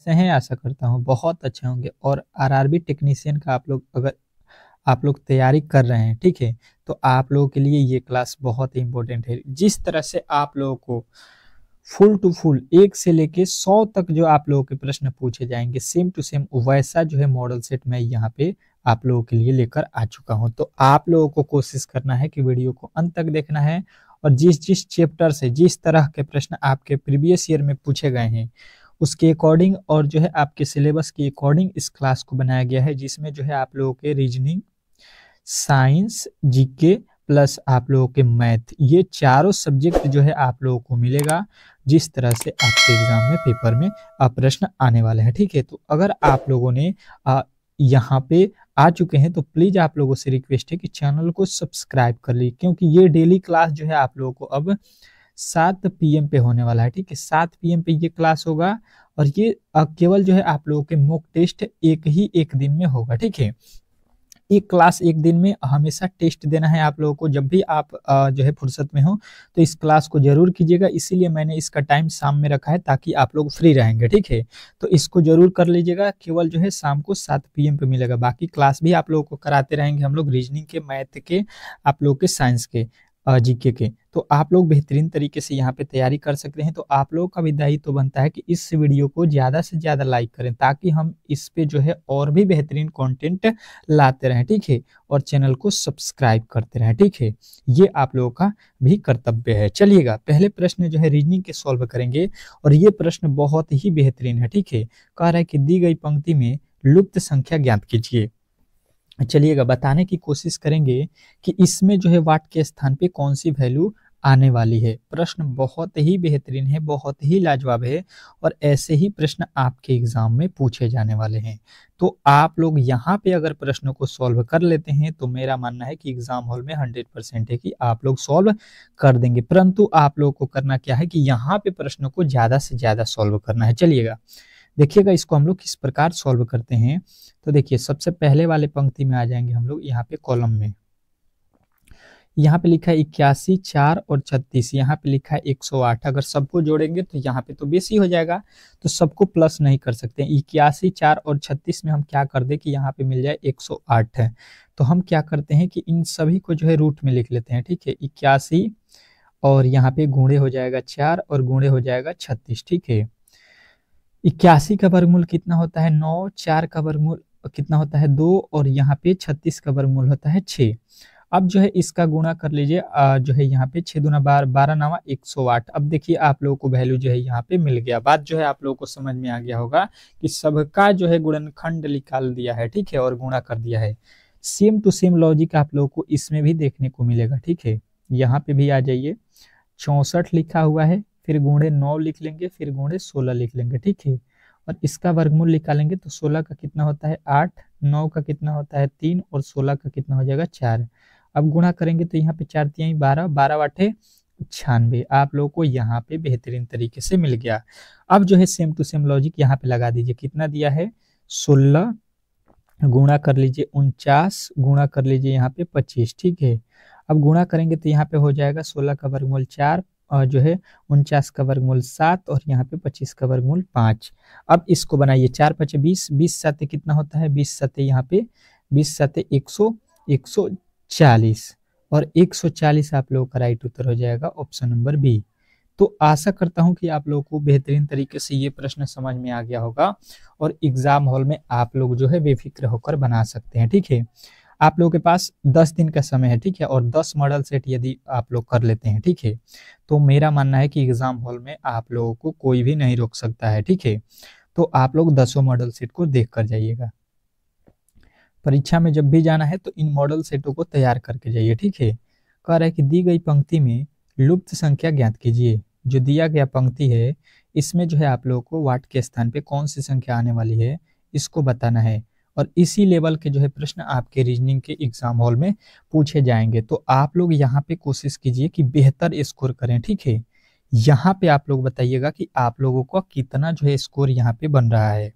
कैसे हैं? आशा करता हूँ बहुत अच्छे होंगे। और आरआरबी टेक्नीशियन का अगर आप लोग तैयारी कर रहे हैं, ठीक है, तो आप लोगों के लिए ये क्लास बहुत ही इंपॉर्टेंट है। जिस तरह से आप लोगों को फुल टू फुल 1 से लेके 100 तक जो आप लोगों के प्रश्न पूछे जाएंगे, सेम टू सेम वैसा जो है मॉडल सेट मैं यहाँ पे आप लोगों के लिए लेकर आ चुका हूँ। तो आप लोगों को कोशिश करना है कि वीडियो को अंत तक देखना है, और जिस जिस चैप्टर से जिस तरह के प्रश्न आपके प्रीवियस ईयर में पूछे गए हैं उसके अकॉर्डिंग और जो है आपके सिलेबस के अकॉर्डिंग इस क्लास को बनाया गया है, जिसमें जो है आप लोगों के रीजनिंग, साइंस, जीके प्लस आप लोगों के मैथ, ये चारों सब्जेक्ट जो है आप लोगों को मिलेगा जिस तरह से आपके एग्जाम में पेपर में प्रश्न आने वाले हैं, ठीक है। तो अगर आप लोगों ने यहाँ पे आ चुके हैं तो प्लीज आप लोगों से रिक्वेस्ट है कि चैनल को सब्सक्राइब कर ली, क्योंकि ये डेली क्लास जो है आप लोगों को अब 7 PM पे होने वाला है, ठीक है। 7 PM पे ये क्लास होगा, और ये केवल जो है आप लोगों के मॉक टेस्ट एक दिन में होगा, ठीक है। एक क्लास एक दिन में हमेशा टेस्ट देना है आप लोगों को। जब भी आप जो है फुर्सत में हो तो इस क्लास को जरूर कीजिएगा, इसीलिए मैंने इसका टाइम शाम में रखा है ताकि आप लोग फ्री रहेंगे, ठीक है। तो इसको जरूर कर लीजिएगा, केवल जो है शाम को 7 PM पे मिलेगा। बाकी क्लास भी आप लोगों को कराते रहेंगे हम लोग, रीजनिंग के, मैथ के, आप लोगों के साइंस के, जीके के। तो आप लोग बेहतरीन तरीके से यहाँ पे तैयारी कर सकते हैं। तो आप लोगों का भी दायित्व बनता है कि इस वीडियो को ज़्यादा से ज़्यादा लाइक करें, ताकि हम इस पे जो है और भी बेहतरीन कंटेंट लाते रहें, ठीक है। और चैनल को सब्सक्राइब करते रहें, ठीक है। ये आप लोगों का भी कर्तव्य है। चलिएगा, पहले प्रश्न जो है रीजनिंग के सॉल्व करेंगे, और ये प्रश्न बहुत ही बेहतरीन है, ठीक है। कह रहा है कि दी गई पंक्ति में लुप्त संख्या ज्ञात कीजिए। चलिएगा, बताने की कोशिश करेंगे कि इसमें जो है वाट के स्थान पे कौन सी वैल्यू आने वाली है। प्रश्न बहुत ही बेहतरीन है, बहुत ही लाजवाब है, और ऐसे ही प्रश्न आपके एग्जाम में पूछे जाने वाले हैं। तो आप लोग यहाँ पे अगर प्रश्नों को सॉल्व कर लेते हैं तो मेरा मानना है कि एग्जाम हॉल में 100% है कि आप लोग सॉल्व कर देंगे। परंतु आप लोगों को करना क्या है कि यहाँ पे प्रश्नों को ज्यादा से ज्यादा सॉल्व करना है। चलिएगा, देखिएगा इसको हम लोग किस प्रकार सॉल्व करते हैं। तो देखिए, सबसे पहले वाले पंक्ति में आ जाएंगे हम लोग, यहाँ पे कॉलम में। यहाँ पे लिखा है 81, 4 और 36, यहाँ पे लिखा है 108। अगर सबको जोड़ेंगे तो यहाँ पे तो बेसी हो जाएगा, तो सबको प्लस नहीं कर सकते। 81, 4 और 36 में हम क्या कर दे कि यहाँ पे मिल जाए 108 है। तो हम क्या करते हैं कि इन सभी को जो है रूट में लिख लेते हैं, ठीक है। 81 और यहाँ पे गुणे हो जाएगा 4 और गुणे हो जाएगा 36, ठीक है। 81 का वर्गमूल कितना होता है? 9। 4 का वर्गमूल कितना होता है? 2। और यहाँ पे 36 का वर्गमूल होता है 6। अब जो है इसका गुणा कर लीजिए, जो है यहाँ पे 6 दूना 12, 12 नवा 108। अब देखिए आप लोगों को वैल्यू जो है यहाँ पे मिल गया। बात जो है आप लोगों को समझ में आ गया होगा कि सबका जो है गुणनखंड निकाल दिया है, ठीक है, और गुणा कर दिया है। सेम टू सेम लॉजिक आप लोगों को इसमें भी देखने को मिलेगा, ठीक है। यहाँ पे भी आ जाइए, 64 लिखा हुआ है, फिर गुणे 9 लिख लेंगे, फिर गुणे 16 लिख लेंगे, ठीक है। और इसका वर्गमूल निकालेंगे तो 16 का कितना होता है? 8। 9 का कितना होता है? 3। और 16 का कितना हो जाएगा? 4। अब गुणा करेंगे तो यहाँ पे 4 तिहाई 12, 12 आठे 96। आप लोगों को यहाँ पे बेहतरीन तरीके से मिल गया। अब जो है सेम टू सेम लॉजिक यहाँ पे लगा दीजिए। कितना दिया है? 16 गुणा कर लीजिए 49, गुणा कर लीजिए यहाँ पे 25, ठीक है। अब गुणा करेंगे तो यहाँ पे हो जाएगा 16 का वर्गमूल 4, और जो है 49 का वर्गमूल 7, और यहाँ पे 25 का वर्गमूल 5। अब इसको बनाइए, 4 5 20, 20 7 कितना होता है? 20 7 यहाँ पे 20 7 140, और 140 आप लोगों का राइट उत्तर हो जाएगा ऑप्शन नंबर बी। तो आशा करता हूं कि आप लोगों को बेहतरीन तरीके से ये प्रश्न समझ में आ गया होगा, और एग्जाम हॉल में आप लोग जो है बेफिक्र होकर बना सकते हैं, ठीक है। आप लोगों के पास 10 दिन का समय है, ठीक है, और 10 मॉडल सेट यदि आप लोग कर लेते हैं, ठीक है, तो मेरा मानना है कि एग्जाम हॉल में आप लोगों को कोई भी नहीं रोक सकता है, ठीक है। तो आप लोग 10 मॉडल सेट को देख कर जाइएगा। परीक्षा में जब भी जाना है तो इन मॉडल सेटों को तैयार करके जाइए, ठीक है। कह रहा है कि दी गई पंक्ति में लुप्त संख्या ज्ञात कीजिए। जो दिया गया पंक्ति है इसमें जो है आप लोगों को वाट के स्थान पे कौन सी संख्या आने वाली है इसको बताना है, और इसी लेवल के जो है प्रश्न आपके रीजनिंग के एग्जाम हॉल में पूछे जाएंगे। तो आप लोग यहाँ पे कोशिश कीजिए कि बेहतर स्कोर करें, ठीक है। यहाँ पे आप लोग बताइएगा कि आप लोगों को कितना जो है स्कोर यहाँ पे बन रहा है।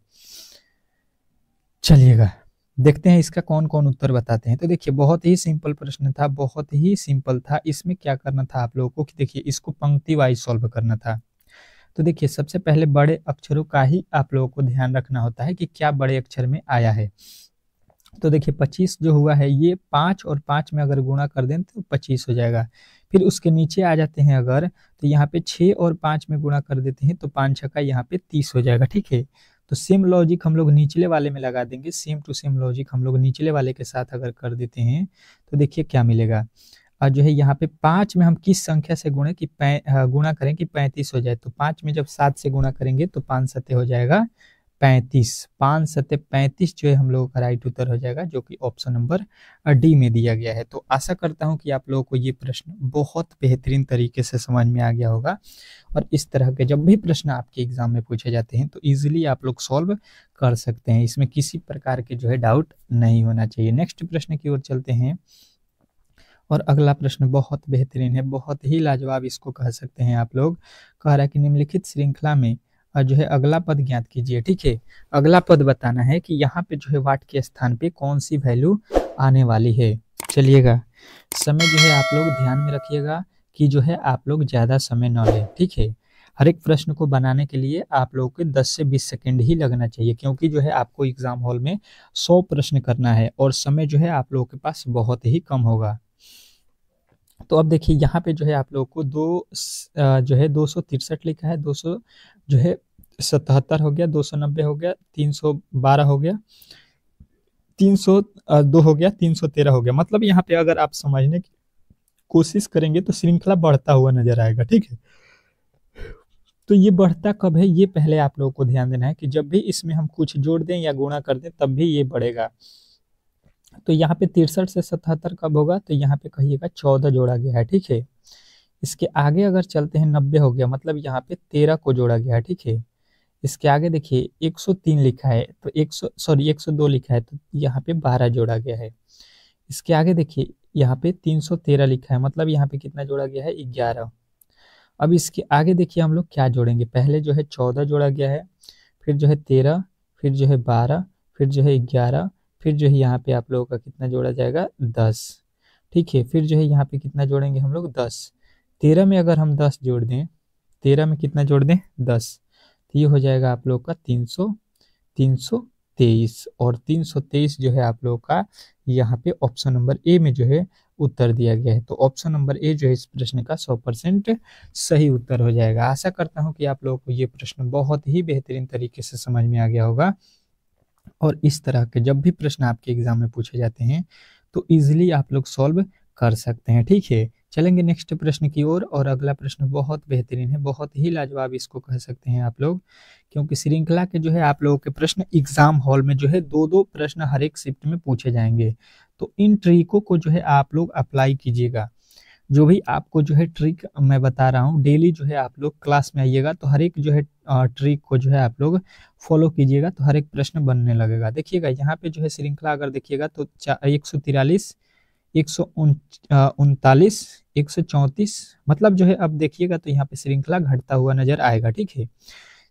चलिएगा, देखते हैं इसका कौन कौन उत्तर बताते हैं। तो देखिए, बहुत ही सिंपल प्रश्न था, बहुत ही सिंपल था। इसमें क्या करना था आप लोगों को कि देखिए इसको पंक्ति वाइज सॉल्व करना था। तो देखिए सबसे पहले बड़े अक्षरों का ही आप लोगों को ध्यान रखना होता है कि क्या बड़े अक्षर में आया है। तो देखिए 25 जो हुआ है ये 5 और 5 में अगर गुणा कर दें तो 25 हो जाएगा। फिर उसके नीचे आ जाते हैं अगर, तो यहाँ पे 6 और 5 में गुणा कर देते हैं तो 5 छक्का यहाँ पे 30 हो जाएगा, ठीक है। तो सेम लॉजिक हम लोग निचले वाले में लगा देंगे, सेम टू सेम लॉजिक हम लोग निचले वाले के साथ अगर कर देते हैं तो देखिए क्या मिलेगा। और जो है यहाँ पे 5 में हम किस संख्या से गुणा करें कि 35 हो जाए, तो 5 में जब 7 से गुणा करेंगे तो 5 सत्ते हो जाएगा 35, 5 सत्ते 35 जो है हम लोगों का राइट उत्तर हो जाएगा, जो कि ऑप्शन नंबर डी में दिया गया है। तो आशा करता हूं कि आप लोगों को ये प्रश्न बहुत बेहतरीन तरीके से समझ में आ गया होगा, और इस तरह के जब भी प्रश्न आपके एग्जाम में पूछे जाते हैं तो इजीली आप लोग सॉल्व कर सकते हैं, इसमें किसी प्रकार के जो है डाउट नहीं होना चाहिए। नेक्स्ट प्रश्न की ओर चलते हैं, और अगला प्रश्न बहुत बेहतरीन है, बहुत ही लाजवाब इसको कह सकते हैं आप लोग। कह रहा है कि निम्नलिखित श्रृंखला में जो है अगला पद ज्ञात कीजिए, ठीक है। अगला पद बताना है कि यहाँ पे जो है वाट के स्थान पे कौन सी वैल्यू आने वाली है। चलिएगा, समय जो है आप लोग ध्यान में रखिएगा कि जो है आप लोग ज़्यादा समय न लें, ठीक है। हर एक प्रश्न को बनाने के लिए आप लोगों को 10 से 20 सेकंड ही लगना चाहिए, क्योंकि जो है आपको एग्जाम हॉल में 100 प्रश्न करना है और समय जो है आप लोगों के पास बहुत ही कम होगा। तो अब देखिए यहाँ पे जो है आप लोगों को जो है 263 लिखा है, 200 जो है 77 हो गया, 290 हो गया, 312 हो गया, 302 हो गया, 313 हो गया। मतलब यहाँ पे अगर आप समझने की कोशिश करेंगे तो श्रृंखला बढ़ता हुआ नजर आएगा, ठीक है। तो ये बढ़ता कब है, ये पहले आप लोगों को ध्यान देना है कि जब भी इसमें हम कुछ जोड़ दें या गुणा कर दें तब भी ये बढ़ेगा। तो यहाँ पे 63 से 77 कब होगा, तो यहाँ पे कहिएगा 14 जोड़ा गया है, ठीक है। इसके आगे अगर चलते हैं 90 हो गया, मतलब यहाँ पे 13 को जोड़ा गया है, ठीक है। इसके आगे देखिए 103 लिखा है तो 102 लिखा है तो यहाँ पे 12 जोड़ा गया है। इसके आगे देखिए यहाँ पे 313 लिखा है, मतलब यहाँ पे कितना जोड़ा गया है, 11। अब इसके आगे देखिए हम लोग क्या जोड़ेंगे, पहले जो है 14 जोड़ा गया है, फिर जो है 13, फिर जो है 12, फिर जो है 11, फिर जो है यहाँ पे आप लोगों का कितना जोड़ा जाएगा, 10, ठीक है। फिर जो है यहाँ पे कितना जोड़ेंगे हम लोग, 10। 13 में अगर हम 10 जोड़ दें, 13 में कितना जोड़ दें, 10, तो ये हो जाएगा आप लोग का 323, और 323 जो है आप लोगों का यहाँ पे ऑप्शन नंबर ए में जो है उत्तर दिया गया है। तो ऑप्शन नंबर ए जो है इस प्रश्न का 100% सही उत्तर हो जाएगा। आशा करता हूँ कि आप लोगों को ये प्रश्न बहुत ही बेहतरीन तरीके से समझ में आ गया होगा, और इस तरह के जब भी प्रश्न आपके एग्जाम में पूछे जाते हैं तो इजीली आप लोग सॉल्व कर सकते हैं, ठीक है। चलेंगे नेक्स्ट प्रश्न की ओर, और अगला प्रश्न बहुत बेहतरीन है, बहुत ही लाजवाब इसको कह सकते हैं आप लोग, क्योंकि श्रृंखला के जो है आप लोगों के प्रश्न एग्जाम हॉल में जो है 2-2 प्रश्न हर एक शिफ्ट में पूछे जाएंगे। तो इन ट्रिकों को जो है आप लोग अप्लाई कीजिएगा। जो भी आपको जो है ट्रिक मैं बता रहा हूँ, डेली जो है आप लोग क्लास में आइएगा तो हर एक जो है ट्रिक को जो है आप लोग फॉलो कीजिएगा, तो हर एक प्रश्न बनने लगेगा। देखिएगा यहाँ पे जो है श्रृंखला अगर देखिएगा तो 143, 139, 134, मतलब जो है अब देखिएगा तो यहाँ पे श्रृंखला घटता हुआ नजर आएगा, ठीक है।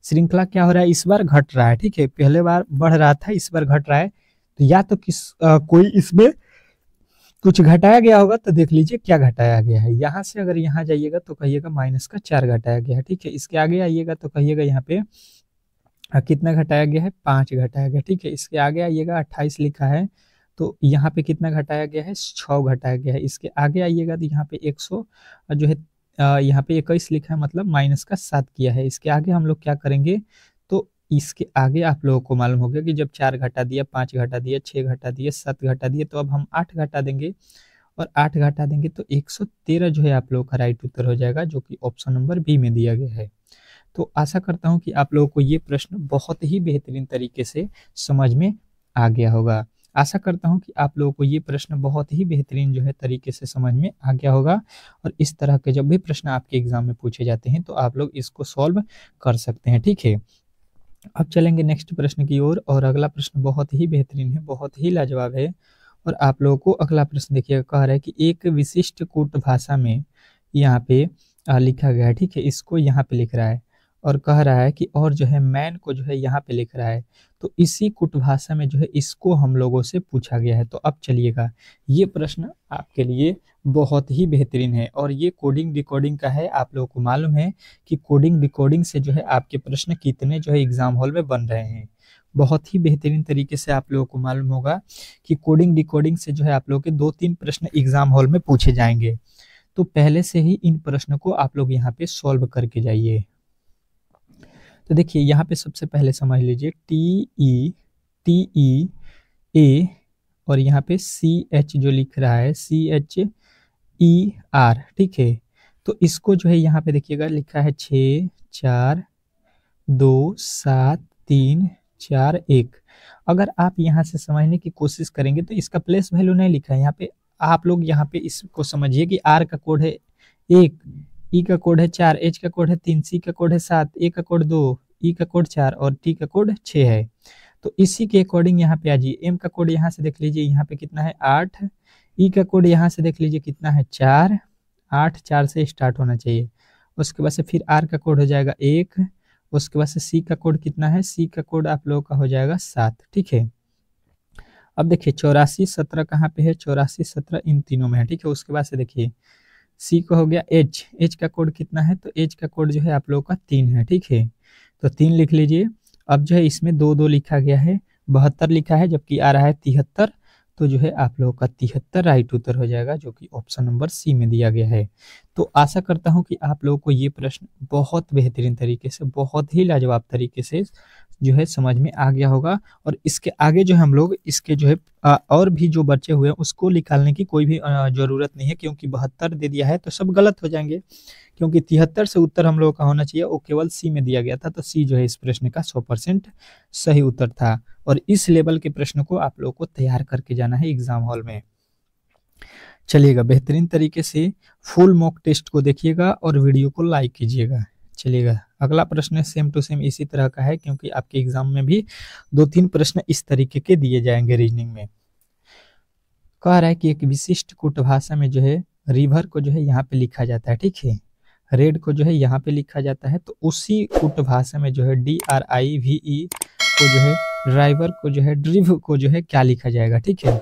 श्रृंखला क्या हो रहा है, इस बार घट रहा है, ठीक है। पहले बार बढ़ रहा था, इस बार घट रहा है, तो या तो कोई इसमें कुछ घटाया गया होगा, तो देख लीजिए क्या घटाया गया है। यहाँ से अगर यहाँ जाइएगा तो कहिएगा -4 घटाया गया है, ठीक है। इसके आगे आइएगा तो कहिएगा यहाँ पे कितना घटाया गया है, 5 घटाया गया, ठीक है। इसके आगे आइएगा 28 लिखा है, तो यहाँ पे कितना घटाया गया है, 6 घटाया गया है। इसके आगे आइएगा तो यहाँ पे 100 जो है यहाँ पे 21 लिखा है, मतलब -7 किया है। इसके आगे हम लोग क्या करेंगे, तो इसके आगे आप लोगों को मालूम हो गया कि जब 4 घटा दिया, 5 घटा दिया, 6 घटा दिया, 7 घटा दिया, तो अब हम 8 घटा देंगे, और 8 घटा देंगे तो 113 जो है आप लोगों का राइट उत्तर हो जाएगा, जो कि ऑप्शन नंबर बी में दिया गया है। तो आशा करता हूँ कि आप लोगों को ये प्रश्न बहुत ही बेहतरीन तरीके से समझ में आ गया होगा। आशा करता हूँ कि आप लोगों को ये प्रश्न बहुत ही बेहतरीन जो है तरीके से समझ में आ गया होगा, और इस तरह के जब भी प्रश्न आपके एग्जाम में पूछे जाते हैं तो आप लोग इसको सॉल्व कर सकते हैं, ठीक है। अब चलेंगे नेक्स्ट प्रश्न की ओर, और अगला प्रश्न बहुत ही बेहतरीन है, बहुत ही लाजवाब है। और आप लोगों को अगला प्रश्न देखिएगा, कह रहा है कि एक विशिष्ट कूट भाषा में यहाँ पे लिखा गया है, ठीक है। इसको यहाँ पे लिख रहा है, और कह रहा है कि और जो है मैन को जो है यहाँ पे लिख रहा है, तो इसी कुट भाषा में जो है इसको हम लोगों से पूछा गया है। तो अब चलिएगा, ये प्रश्न आपके लिए बहुत ही बेहतरीन है और ये कोडिंग डिकोडिंग का है। आप लोगों को मालूम है कि कोडिंग डिकोडिंग से जो है आपके प्रश्न कितने जो है एग्जाम हॉल में बन रहे हैं। बहुत ही बेहतरीन तरीके से आप लोगों को मालूम होगा कि कोडिंग डिकोडिंग से जो है आप लोगों के 2-3 प्रश्न एग्जाम हॉल में पूछे जाएंगे। तो पहले से ही इन प्रश्नों को आप लोग यहाँ पे सॉल्व करके जाइए। तो देखिए यहाँ पे सबसे पहले समझ लीजिए TE और यहाँ पे CH जो लिख रहा है CHER, ठीक है। तो इसको जो है यहाँ पे देखिएगा लिखा है 6 4 2 7 3 4 1। अगर आप यहाँ से समझने की कोशिश करेंगे तो इसका प्लेस वैल्यू नहीं लिखा है यहाँ पे। आप लोग यहाँ पे इसको समझिए कि R का कोड है 1, E का कोड है 4, H का कोड है 3, C का कोड है 7, A का कोड 2, E का कोड 4 और T का कोड 6 है। तो इसी के अकॉर्डिंग यहाँ पे आ जाइए। M का कोड यहाँ से देख लीजिए यहाँ पे कितना है 8, E का कोड यहाँ से देख लीजिए कितना है 4, 8 4 से स्टार्ट होना चाहिए। उसके बाद से फिर R का कोड हो जाएगा 1, उसके बाद से C का कोड कितना है, C का कोड आप लोगों का हो जाएगा 7, ठीक है। अब देखिए 84 17 कहाँ पे है, 84 17 इन तीनों में है, ठीक है। उसके बाद से देखिए C को हो गया H का कोड कितना है, तो H का कोड जो है आप लोगों का 3 है, ठीक है। तो 3 लिख लीजिए। अब जो है इसमें 2 लिखा गया है, 72 लिखा है, जबकि आ रहा है 73। तो जो है आप लोगों का 73 राइट उत्तर हो जाएगा, जो कि ऑप्शन नंबर C में दिया गया है। तो आशा करता हूं कि आप लोगों को ये प्रश्न बहुत बेहतरीन तरीके से, बहुत ही लाजवाब तरीके से जो है समझ में आ गया होगा। और इसके आगे जो है हम लोग इसके जो है और भी जो बचे हुए हैं उसको निकालने की कोई भी जरूरत नहीं है, क्योंकि 72 दे दिया है तो सब गलत हो जाएंगे। क्योंकि 73 से उत्तर हम लोगों का होना चाहिए, वो केवल C में दिया गया था, तो C जो है इस प्रश्न का 100% सही उत्तर था। और इस लेवल के प्रश्न को आप लोगों को तैयार करके जाना है एग्जाम हॉल में। चलिएगा, बेहतरीन तरीके से फुल मॉक टेस्ट को देखिएगा और वीडियो को लाइक कीजिएगा। चलिएगा, अगला प्रश्न सेम टू सेम इसी तरह का है, क्योंकि आपके एग्जाम में भी 2-3 प्रश्न इस तरीके के दिए जाएंगे रीजनिंग में। कह रहा है कि एक विशिष्ट कुट भाषा में जो है रिवर को जो है यहाँ पे लिखा जाता है, ठीक है। रेड को जो है यहाँ पे लिखा जाता है, तो उसी कुट भाषा में जो है DRIVE को जो है ड्राइवर को जो है ड्रिव को जो है क्या लिखा जाएगा, ठीक है।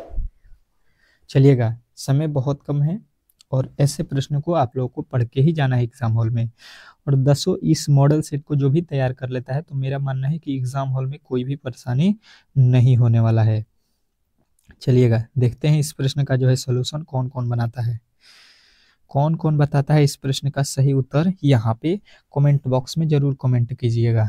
चलिएगा, समय बहुत कम है और ऐसे प्रश्नों को आप लोगों को पढ़ के ही जाना है एग्जाम हॉल में। और 10 इस मॉडल सेट को जो भी तैयार कर लेता है, तो मेरा मानना है कि एग्जाम हॉल में कोई भी परेशानी नहीं होने वाला है। चलिएगा, देखते हैं इस प्रश्न का जो है सोल्यूशन कौन कौन बनाता है, कौन कौन बताता है इस प्रश्न का सही उत्तर। यहाँ पे कमेंट बॉक्स में जरूर कमेंट कीजिएगा।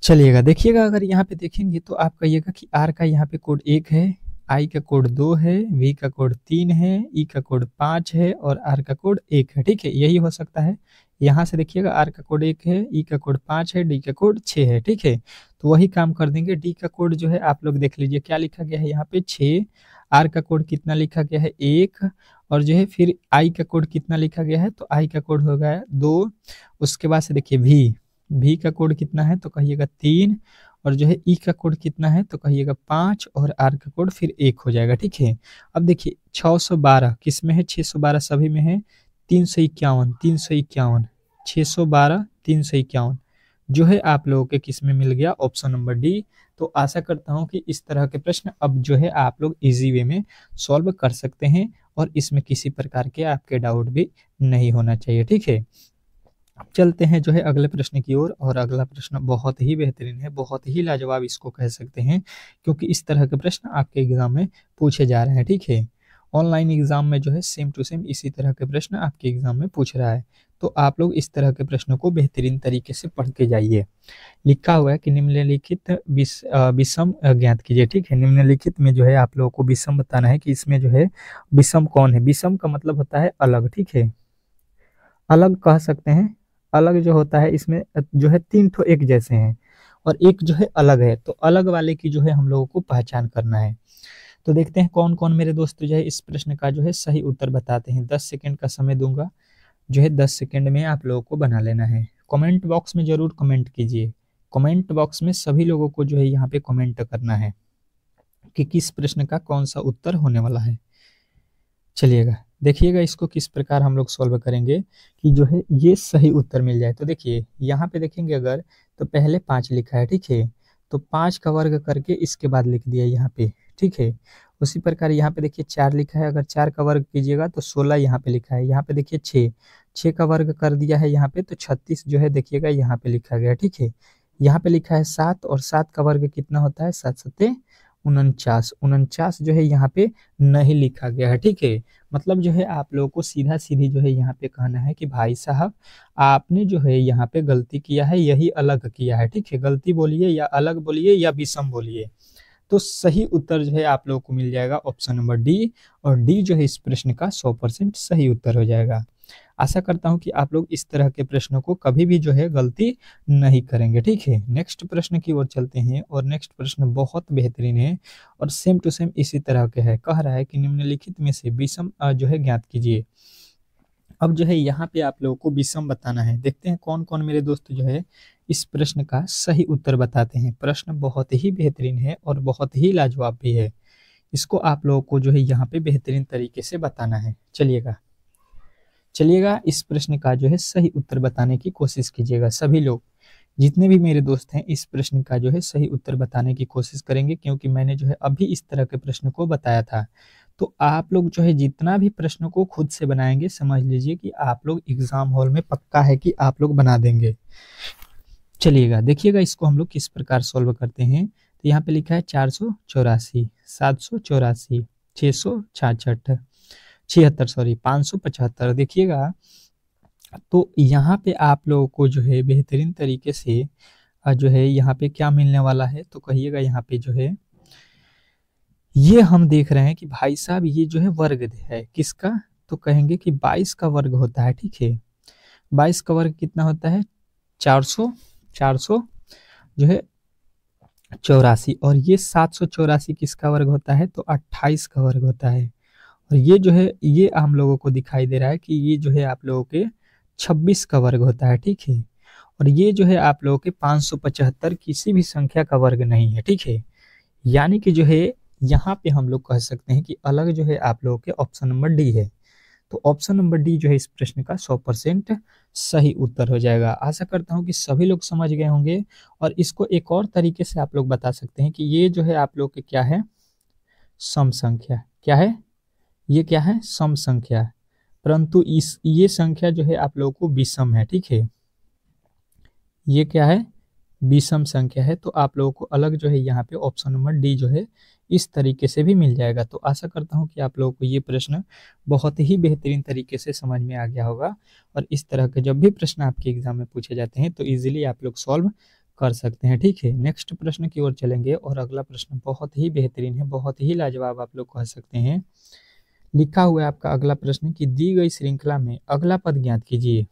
चलिएगा, देखिएगा, अगर यहाँ पे देखेंगे तो आप कहिएगा कि R का यहाँ पे कोड 1 है, I का कोड 2 है, V का कोड 3 है, E का कोड 5 है और R का कोड 1 है, ठीक है। यही हो सकता है। यहाँ से देखिएगा R का कोड 1 है, E का कोड 5 है, D का कोड 6 है, ठीक है। तो वही काम कर देंगे। D का कोड जो है आप लोग देख लीजिए क्या लिखा गया है यहाँ पे 6, R का कोड कितना लिखा गया है 1, और जो है फिर I का कोड कितना लिखा गया है, तो I का कोड हो गया 2। उसके बाद से देखिए V का कोड कितना है, तो कहिएगा 3, और जो है E का कोड कितना है, तो कहिएगा 5, और R का कोड फिर 1 हो जाएगा, ठीक है। अब देखिए 612 किस में है, 612 सभी में है, 351 351 612 351 जो है आप लोगों के किस में मिल गया, ऑप्शन नंबर D। तो आशा करता हूं कि इस तरह के प्रश्न अब जो है आप लोग इजी वे में सॉल्व कर सकते हैं और इसमें किसी प्रकार के आपके डाउट भी नहीं होना चाहिए, ठीक है। अब चलते हैं जो है अगले प्रश्न की ओर, और अगला प्रश्न बहुत ही बेहतरीन है, बहुत ही लाजवाब इसको कह सकते हैं, क्योंकि इस तरह के प्रश्न आपके एग्जाम में पूछे जा रहे हैं, ठीक है। ऑनलाइन एग्जाम में जो है सेम टू सेम इसी तरह के प्रश्न आपके एग्जाम में पूछ रहा है। तो आप लोग इस तरह के प्रश्नों को बेहतरीन तरीके से पढ़ के जाइए। लिखा हुआ है कि निम्नलिखित विषम ज्ञात कीजिए, ठीक है। निम्नलिखित में जो है आप लोगों को विषम बताना है कि इसमें जो है विषम कौन है। विषम का मतलब होता है अलग, ठीक है। अलग कह सकते हैं। अलग जो होता है इसमें जो है 3 ठो एक जैसे हैं और एक जो है अलग है, तो अलग वाले की जो है हम लोगों को पहचान करना है। तो देखते हैं कौन कौन मेरे दोस्त जो है इस प्रश्न का जो है सही उत्तर बताते हैं। 10 सेकंड का समय दूंगा, जो है 10 सेकंड में आप लोगों को बना लेना है। कमेंट बॉक्स में जरूर कमेंट कीजिए। कमेंट बॉक्स में सभी लोगों को जो है यहाँ पे कमेंट करना है कि किस प्रश्न का कौन सा उत्तर होने वाला है। चलिएगा, देखिएगा इसको किस प्रकार हम लोग सॉल्व करेंगे कि जो है ये सही उत्तर मिल जाए। तो देखिए यहाँ पे देखेंगे अगर, तो पहले 5 लिखा है, ठीक है, तो 5 का वर्ग करके इसके बाद लिख दिया यहाँ पे, ठीक है। उसी प्रकार यहाँ पे देखिए 4 लिखा है, अगर 4 का वर्ग कीजिएगा तो 16 यहाँ पे लिखा है। यहाँ पे देखिए 6 का वर्ग कर दिया है यहाँ पे, तो 36 जो है देखिएगा यहाँ पे लिखा गया, ठीक है। यहाँ पे लिखा है 7, और 7 का वर्ग कितना होता है, 7 सत्ते 49, 49 जो है यहाँ पे नहीं लिखा गया है, ठीक है। मतलब जो है आप लोगों को सीधा सीधी जो है यहाँ पे कहना है कि भाई साहब आपने जो है यहाँ पे गलती किया है, यही अलग किया है, ठीक है। गलती बोलिए या अलग बोलिए या विषम बोलिए, तो सही उत्तर जो है आप लोगों को मिल जाएगा ऑप्शन नंबर डी, और डी जो है इस प्रश्न का 100% सही उत्तर हो जाएगा। आशा करता हूं कि आप लोग इस तरह के प्रश्नों को कभी भी जो है गलती नहीं करेंगे, ठीक है। नेक्स्ट प्रश्न की ओर चलते हैं, और नेक्स्ट प्रश्न बहुत बेहतरीन है और सेम टू सेम इसी तरह के है। कह रहा है कि निम्नलिखित में से विषम जो है ज्ञात कीजिए। अब जो है यहाँ पे आप लोगों को विषम बताना है। देखते हैं कौन कौन मेरे दोस्त जो है इस प्रश्न का सही उत्तर बताते हैं। प्रश्न बहुत ही बेहतरीन है और बहुत ही लाजवाब भी है। इसको आप लोगों को जो है यहाँ पे बेहतरीन तरीके से बताना है। चलिएगा इस प्रश्न का जो है सही उत्तर बताने की कोशिश कीजिएगा। सभी लोग जितने भी मेरे दोस्त हैं इस प्रश्न का जो है सही उत्तर बताने की कोशिश करेंगे, क्योंकि मैंने जो है अभी इस तरह के प्रश्न को बताया था। तो आप लोग जो है जितना भी प्रश्नों को खुद से बनाएंगे, समझ लीजिए कि आप लोग एग्जाम हॉल में पक्का है कि आप लोग बना देंगे। चलिएगा देखिएगा इसको हम लोग किस प्रकार सॉल्व करते हैं। तो यहाँ पे लिखा है 484, 784, 666, 76, सॉरी 575। देखिएगा तो यहाँ पे आप लोगों को जो है बेहतरीन तरीके से जो है यहाँ पे क्या मिलने वाला है, तो कहिएगा यहाँ पे जो है ये हम देख रहे हैं कि भाई साहब ये जो है वर्ग है किसका, तो कहेंगे कि 22 का वर्ग होता है, ठीक है। 22 का वर्ग कितना होता है, 400 जो है 84, और ये 784 किसका वर्ग होता है, तो 28 का वर्ग होता है। और ये जो है ये हम लोगों को दिखाई दे रहा है कि ये जो है आप लोगों के 26 का वर्ग होता है, ठीक है। और ये जो है आप लोगों के 575 किसी भी संख्या का वर्ग नहीं है, ठीक है। यानी कि जो है यहाँ पे हम लोग कह सकते हैं कि अलग जो है आप लोगों के ऑप्शन नंबर डी है। तो ऑप्शन नंबर डी जो है इस प्रश्न का 100% सही उत्तर हो जाएगा। आशा करता हूँ कि सभी लोग समझ गए होंगे। और इसको एक और तरीके से आप लोग बता सकते हैं कि ये जो है आप लोग के क्या है, सम संख्या। क्या है ये, क्या है, सम संख्या। परंतु इस ये संख्या जो है आप लोगों को विषम है, ठीक है। ये क्या है, विषम संख्या है। तो आप लोगों को अलग जो है यहाँ पे ऑप्शन नंबर डी जो है इस तरीके से भी मिल जाएगा। तो आशा करता हूँ कि आप लोगों को ये प्रश्न बहुत ही बेहतरीन तरीके से समझ में आ गया होगा। और इस तरह के जब भी प्रश्न आपके एग्जाम में पूछे जाते हैं तो इजीली आप लोग सॉल्व कर सकते हैं, ठीक है। नेक्स्ट प्रश्न की ओर चलेंगे, और अगला प्रश्न बहुत ही बेहतरीन है, बहुत ही लाजवाब आप लोग कह सकते हैं। लिखा हुआ है आपका अगला प्रश्न कि दी गई श्रृंखला में अगला पद ज्ञात कीजिए।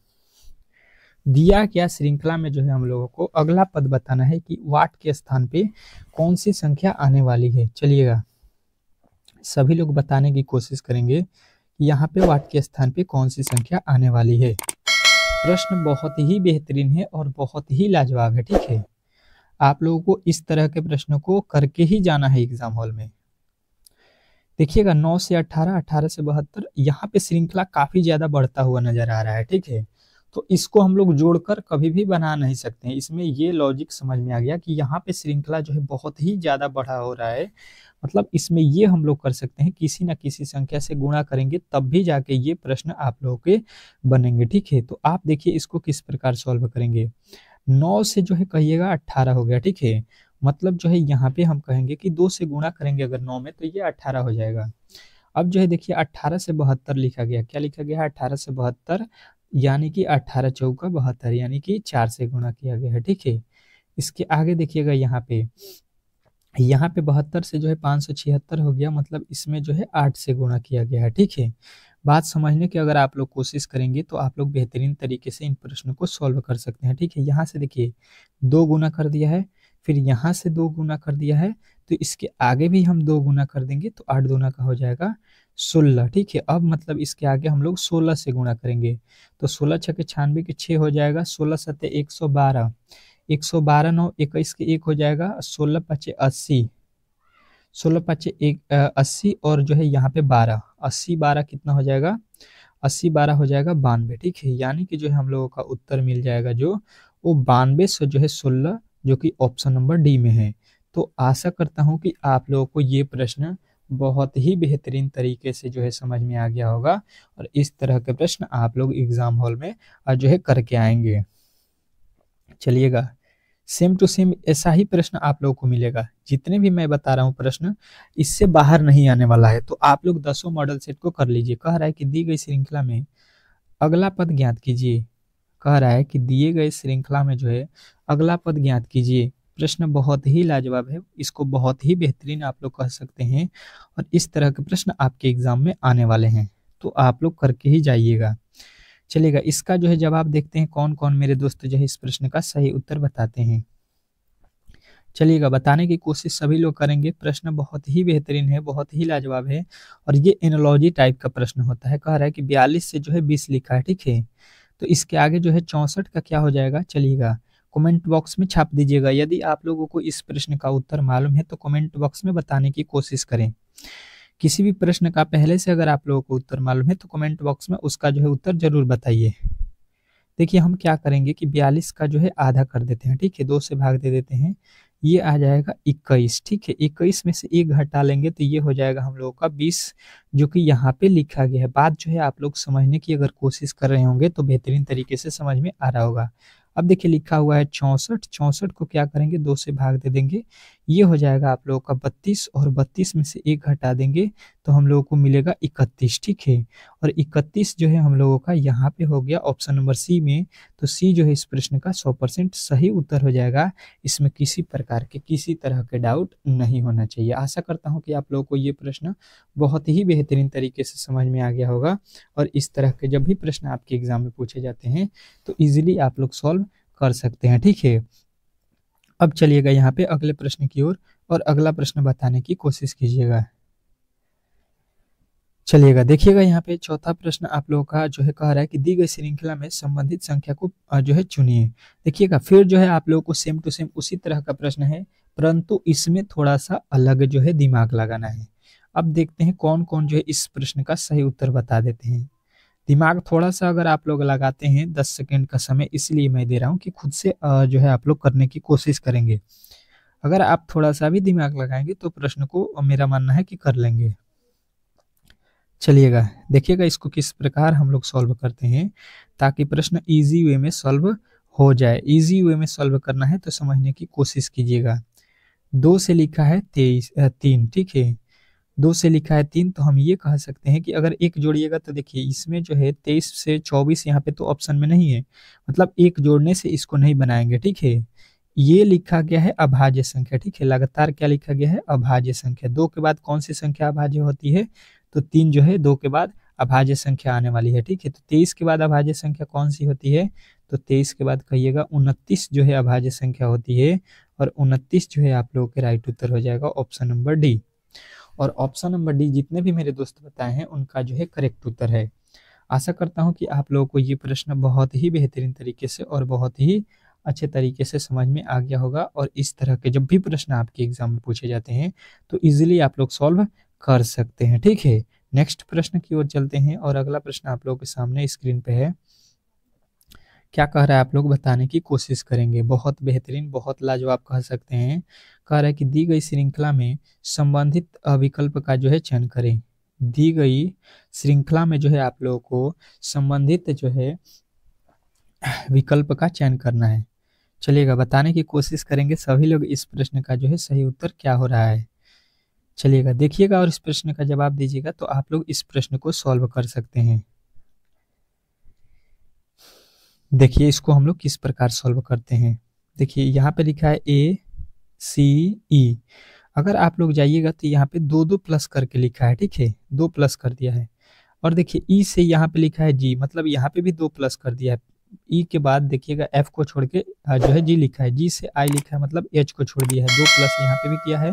दिया क्या श्रृंखला में जो है हम लोगों को अगला पद बताना है कि वाट के स्थान पे कौन सी संख्या आने वाली है। चलिएगा सभी लोग बताने की कोशिश करेंगे कि यहाँ पे वाट के स्थान पे कौन सी संख्या आने वाली है। प्रश्न बहुत ही बेहतरीन है और बहुत ही लाजवाब है, ठीक है। आप लोगों को इस तरह के प्रश्नों को करके ही जाना है एग्जाम हॉल में। देखिएगा 9 से 18, 18 से 72, यहाँ पे श्रृंखला काफी ज्यादा बढ़ता हुआ नजर आ रहा है, ठीक है। तो इसको हम लोग जोड़कर कभी भी बना नहीं सकते हैं। इसमें ये लॉजिक समझ में आ गया कि यहाँ पे श्रृंखला जो है बहुत ही ज्यादा बढ़ा हो रहा है। मतलब इसमें ये हम लोग कर सकते हैं किसी ना किसी संख्या से गुणा करेंगे तब भी जाके ये प्रश्न आप लोगों के बनेंगे, ठीक है। तो आप देखिए इसको किस प्रकार सॉल्व करेंगे। 9 से जो है कहिएगा 18 हो गया, ठीक है। मतलब जो है यहाँ पे हम कहेंगे कि 2 से गुणा करेंगे अगर 9 में तो ये 18 हो जाएगा। अब जो है देखिए 18 से 72 लिखा गया। क्या लिखा गया है, 18 से 72, यानी कि 18 चौका 72, यानी कि 4 से गुणा किया गया है, ठीक है। इसके आगे देखिएगा यहाँ पे 72 से जो है 576 हो गया, मतलब इसमें जो है 8 से गुणा किया गया है, ठीक है। बात समझने की अगर आप लोग कोशिश करेंगे तो आप लोग बेहतरीन तरीके से इन प्रश्नों को सॉल्व कर सकते हैं, ठीक है। यहाँ से देखिए 2 गुना कर दिया है, फिर यहाँ से 2 गुना कर दिया है, तो इसके आगे भी हम 2 गुना कर देंगे तो 8 दूना का हो जाएगा 16, ठीक है। अब मतलब इसके आगे हम लोग 16 से गुणा करेंगे तो 16 छके 96 के 6 हो जाएगा, 16 सत्ते 112, 112 9 21 के 1 हो जाएगा, 16 पचे 80, 16 पाँच 80 और जो है यहाँ पे 12, 80 12 कितना हो जाएगा, 80 12 हो जाएगा 92, ठीक है। यानी कि जो है हम लोगों का उत्तर मिल जाएगा जो वो 92 से जो है 16, जो कि ऑप्शन नंबर डी में है। तो आशा करता हूँ कि आप लोगों को ये प्रश्न बहुत ही बेहतरीन तरीके से जो है समझ में आ गया होगा, और इस तरह के प्रश्न आप लोग एग्जाम हॉल में जो है करके आएंगे। चलिएगा, सेम टू सेम ऐसा ही प्रश्न आप लोगों को मिलेगा। जितने भी मैं बता रहा हूँ प्रश्न, इससे बाहर नहीं आने वाला है। तो आप लोग 10 मॉडल सेट को कर लीजिए। कह रहा है कि दी गई श्रृंखला में अगला पद ज्ञात कीजिए। कह रहा है कि दिए गए श्रृंखला में जो है अगला पद ज्ञात कीजिए। प्रश्न बहुत ही लाजवाब है, इसको बहुत ही बेहतरीन आप लोग कह सकते हैं, और इस तरह के प्रश्न आपके एग्जाम में आने वाले हैं, तो आप लोग करके ही जाइएगा। चलिएगा, इसका जो है जवाब देखते हैं कौन कौन मेरे दोस्त जो है इस प्रश्न का सही उत्तर बताते हैं। चलिएगा, बताने की कोशिश सभी लोग करेंगे। प्रश्न बहुत ही बेहतरीन है, बहुत ही लाजवाब है, और ये एनोलॉजी टाइप का प्रश्न होता है। कह रहा है कि 42 से जो है 20 लिखा है, ठीक है। तो इसके आगे जो है 64 का क्या हो जाएगा। चलिएगा, कमेंट बॉक्स में छाप दीजिएगा। यदि आप लोगों को इस प्रश्न का उत्तर मालूम है तो कमेंट बॉक्स में बताने की कोशिश करें। किसी भी प्रश्न का पहले से अगर आप लोगों को उत्तर मालूम है तो कमेंट बॉक्स में उसका जो है उत्तर जरूर बताइए। देखिए, हम क्या करेंगे कि 42 का जो है आधा कर देते हैं, ठीक है, 2 से भाग दे देते हैं, ये आ जाएगा 21, ठीक है। 21 में से 1 घटा लेंगे तो ये हो जाएगा हम लोगों का 20, जो कि यहाँ पे लिखा गया है। बात जो है आप लोग समझने की अगर कोशिश कर रहे होंगे तो बेहतरीन तरीके से समझ में आ रहा होगा। अब देखिए, लिखा हुआ है 64, 64 को क्या करेंगे, 2 से भाग दे देंगे, ये हो जाएगा आप लोगों का 32, और 32 में से 1 घटा देंगे तो हम लोगों को मिलेगा 31, ठीक है। और 31 जो है हम लोगों का यहाँ पे हो गया ऑप्शन नंबर सी में। तो सी जो है इस प्रश्न का 100% सही उत्तर हो जाएगा। इसमें किसी प्रकार के किसी तरह के डाउट नहीं होना चाहिए। आशा करता हूँ कि आप लोगों को ये प्रश्न बहुत ही बेहतरीन तरीके से समझ में आ गया होगा, और इस तरह के जब भी प्रश्न आपके एग्जाम में पूछे जाते हैं तो इजीली आप लोग सॉल्व कर सकते हैं, ठीक है। अब चलिएगा यहाँ पे अगले प्रश्न की ओर, और अगला प्रश्न बताने की कोशिश कीजिएगा। चलिएगा, देखिएगा यहाँ पे चौथा प्रश्न आप लोगों का जो है कह रहा है कि दी गई श्रृंखला में संबंधित संख्या को जो है चुनिए। देखिएगा, फिर जो है आप लोगों को सेम टू सेम उसी तरह का प्रश्न है, परंतु इसमें थोड़ा सा अलग जो है दिमाग लगाना है। अब देखते हैं कौन कौन जो है इस प्रश्न का सही उत्तर बता देते हैं। दिमाग थोड़ा सा अगर आप लोग लगाते हैं, 10 सेकेंड का समय इसलिए मैं दे रहा हूँ कि खुद से जो है आप लोग करने की कोशिश करेंगे। अगर आप थोड़ा सा भी दिमाग लगाएंगे तो प्रश्न को मेरा मानना है कि कर लेंगे। चलिएगा, देखिएगा इसको किस प्रकार हम लोग सॉल्व करते हैं ताकि प्रश्न इजी वे में सॉल्व हो जाए। इजी वे में सॉल्व करना है तो समझने की कोशिश कीजिएगा। 2 से लिखा है 3, ठीक है। 2 से लिखा है 3, तो हम ये कह सकते हैं कि अगर एक जोड़िएगा तो देखिए इसमें जो है 23 से 24 यहाँ पे तो ऑप्शन में नहीं है, मतलब एक जोड़ने से इसको नहीं बनाएंगे, ठीक है। ये लिखा गया है अभाज्य संख्या, ठीक है। लगातार क्या लिखा गया है, अभाज्य संख्या। 2 के बाद कौन सी संख्या अभाज्य होती है, तो 3 जो है 2 के बाद अभाज्य संख्या आने वाली है, ठीक है। तो 23 के बाद अभाज्य संख्या कौन सी होती है, तो 23 के बाद कहिएगा 29 जो है अभाज्य संख्या होती है, और 29 जो है आप लोगों के राइट उत्तर हो जाएगा ऑप्शन नंबर डी। और ऑप्शन नंबर डी जितने भी मेरे दोस्त बताए हैं उनका जो है करेक्ट उत्तर है। आशा करता हूं कि आप लोगों को ये प्रश्न बहुत ही बेहतरीन तरीके से और बहुत ही अच्छे तरीके से समझ में आ गया होगा, और इस तरह के जब भी प्रश्न आपके एग्जाम में पूछे जाते हैं तो इजीली आप लोग सॉल्व कर सकते हैं, ठीक है। नेक्स्ट प्रश्न की ओर चलते हैं, और अगला प्रश्न आप लोगों के सामने स्क्रीन पे है। क्या कह रहा है आप लोग बताने की कोशिश करेंगे। बहुत बेहतरीन, बहुत लाजवाब कह सकते हैं। कह रहा है कि दी गई श्रृंखला में संबंधित विकल्प का जो है चयन करें। दी गई श्रृंखला में जो है आप लोगों को संबंधित जो है विकल्प का चयन करना है। चलिएगा, बताने की कोशिश करेंगे सभी लोग इस प्रश्न का जो है सही उत्तर क्या हो रहा है। चलिएगा, देखिएगा और इस प्रश्न का जवाब दीजिएगा तो आप लोग इस प्रश्न को सॉल्व कर सकते हैं। देखिए इसको हम लोग किस प्रकार सॉल्व करते हैं। देखिए यहाँ पे लिखा है ACE। अगर आप लोग जाइएगा तो यहाँ पे 2 प्लस करके लिखा है, ठीक है, 2 प्लस कर दिया है। और देखिए ई से यहाँ पे लिखा है G, मतलब यहाँ पे भी 2 प्लस कर दिया है। ई के बाद देखिएगा F को छोड़ के जो है G लिखा है, G से I लिखा है, मतलब H को छोड़ दिया है, 2 प्लस यहाँ पे भी किया है।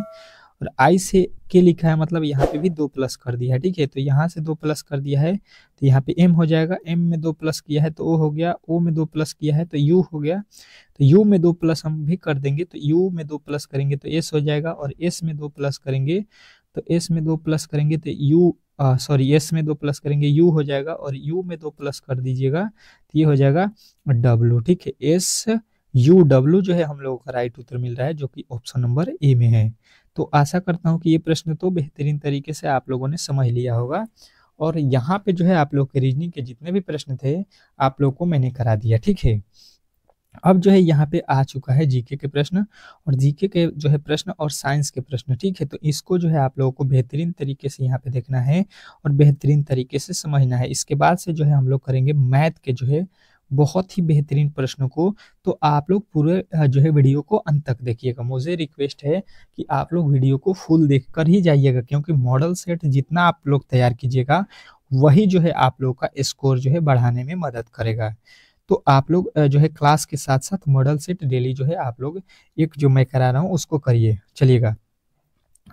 और आई से के लिखा है मतलब यहाँ पे भी 2 प्लस कर दिया है, ठीक है। तो यहाँ से 2 प्लस कर दिया है तो यहाँ पे एम हो जाएगा, एम में 2 प्लस किया है तो ओ हो गया, ओ में 2 प्लस किया है तो यू हो गया, तो यू में 2 प्लस हम भी कर देंगे तो यू में 2 प्लस करेंगे तो एस हो जाएगा, और एस में 2 प्लस करेंगे तो एस में 2 प्लस करेंगे तो यू सॉरी एस में 2 प्लस करेंगे यू हो जाएगा, और यू में 2 प्लस कर दीजिएगा तो ये हो जाएगा डब्लू, ठीक है। एस यू डब्लू जो है हम लोगों का राइट उत्तर मिल रहा है, जो कि ऑप्शन नंबर ए में है। तो आशा करता हूँ कि ये प्रश्न तो बेहतरीन तरीके से आप लोगों ने समझ लिया होगा, और यहाँ पे जो है आप लोग के रीजनिंग के जितने भी प्रश्न थे आप लोग को मैंने करा दिया, ठीक है। अब जो है यहाँ पे आ चुका है जीके के प्रश्न, और जीके के जो है प्रश्न और साइंस के प्रश्न, ठीक है। तो इसको जो है आप लोगों को बेहतरीन तरीके से यहाँ पे देखना है और बेहतरीन तरीके से समझना है। इसके बाद से जो है हम लोग करेंगे मैथ के जो है बहुत ही बेहतरीन प्रश्नों को। तो आप लोग पूरे जो है वीडियो को अंत तक देखिएगा। मुझे रिक्वेस्ट है कि आप लोग वीडियो को फुल देख कर ही जाइएगा, क्योंकि मॉडल सेट जितना आप लोग तैयार कीजिएगा वही जो है आप लोग का स्कोर जो है बढ़ाने में मदद करेगा। तो आप लोग जो है क्लास के साथ साथ मॉडल सेट डेली जो है आप लोग एक जो मैं करा रहा हूँ उसको करिए। चलिएगा,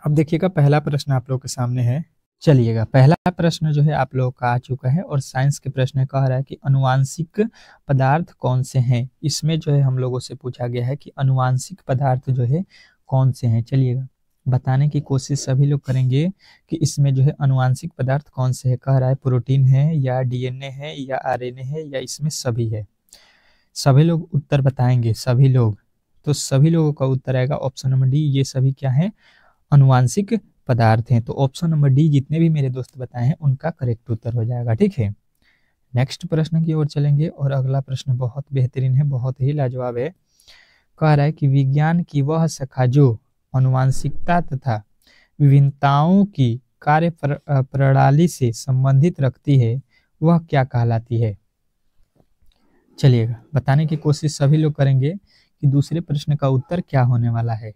अब देखिएगा पहला प्रश्न आप लोग के सामने है। चलिएगा, पहला प्रश्न जो है आप लोग का आ चुका है, और साइंस के प्रश्न कह रहा है कि अनुवांशिक पदार्थ कौन से हैं। इसमें जो है हम लोगों से पूछा गया है कि अनुवांशिक पदार्थ जो है कौन से हैं। चलिएगा, बताने की कोशिश सभी लोग करेंगे कि इसमें जो है अनुवांशिक पदार्थ कौन से है। कह रहा है प्रोटीन है या डीएनए है या आरएनए है या इसमें सभी है। सभी लोग उत्तर बताएंगे, सभी लोग। तो सभी लोगों का उत्तर आएगा ऑप्शन नंबर डी, ये सभी क्या है, अनुवांशिक पदार्थ हैं। तो ऑप्शन नंबर डी जितने भी मेरे दोस्त बताए हैं उनका करेक्ट उत्तर हो जाएगा, ठीक है। नेक्स्ट प्रश्न की ओर चलेंगे, और अगला प्रश्न बहुत बेहतरीन है, बहुत ही लाजवाब है। कह रहा है कि विज्ञान की वह शाखा जो अनुवांशिकता तथा विभिन्नताओं की कार्य प्रणाली से संबंधित रखती है वह क्या कहलाती है। चलिएगा, बताने की कोशिश सभी लोग करेंगे कि दूसरे प्रश्न का उत्तर क्या होने वाला है।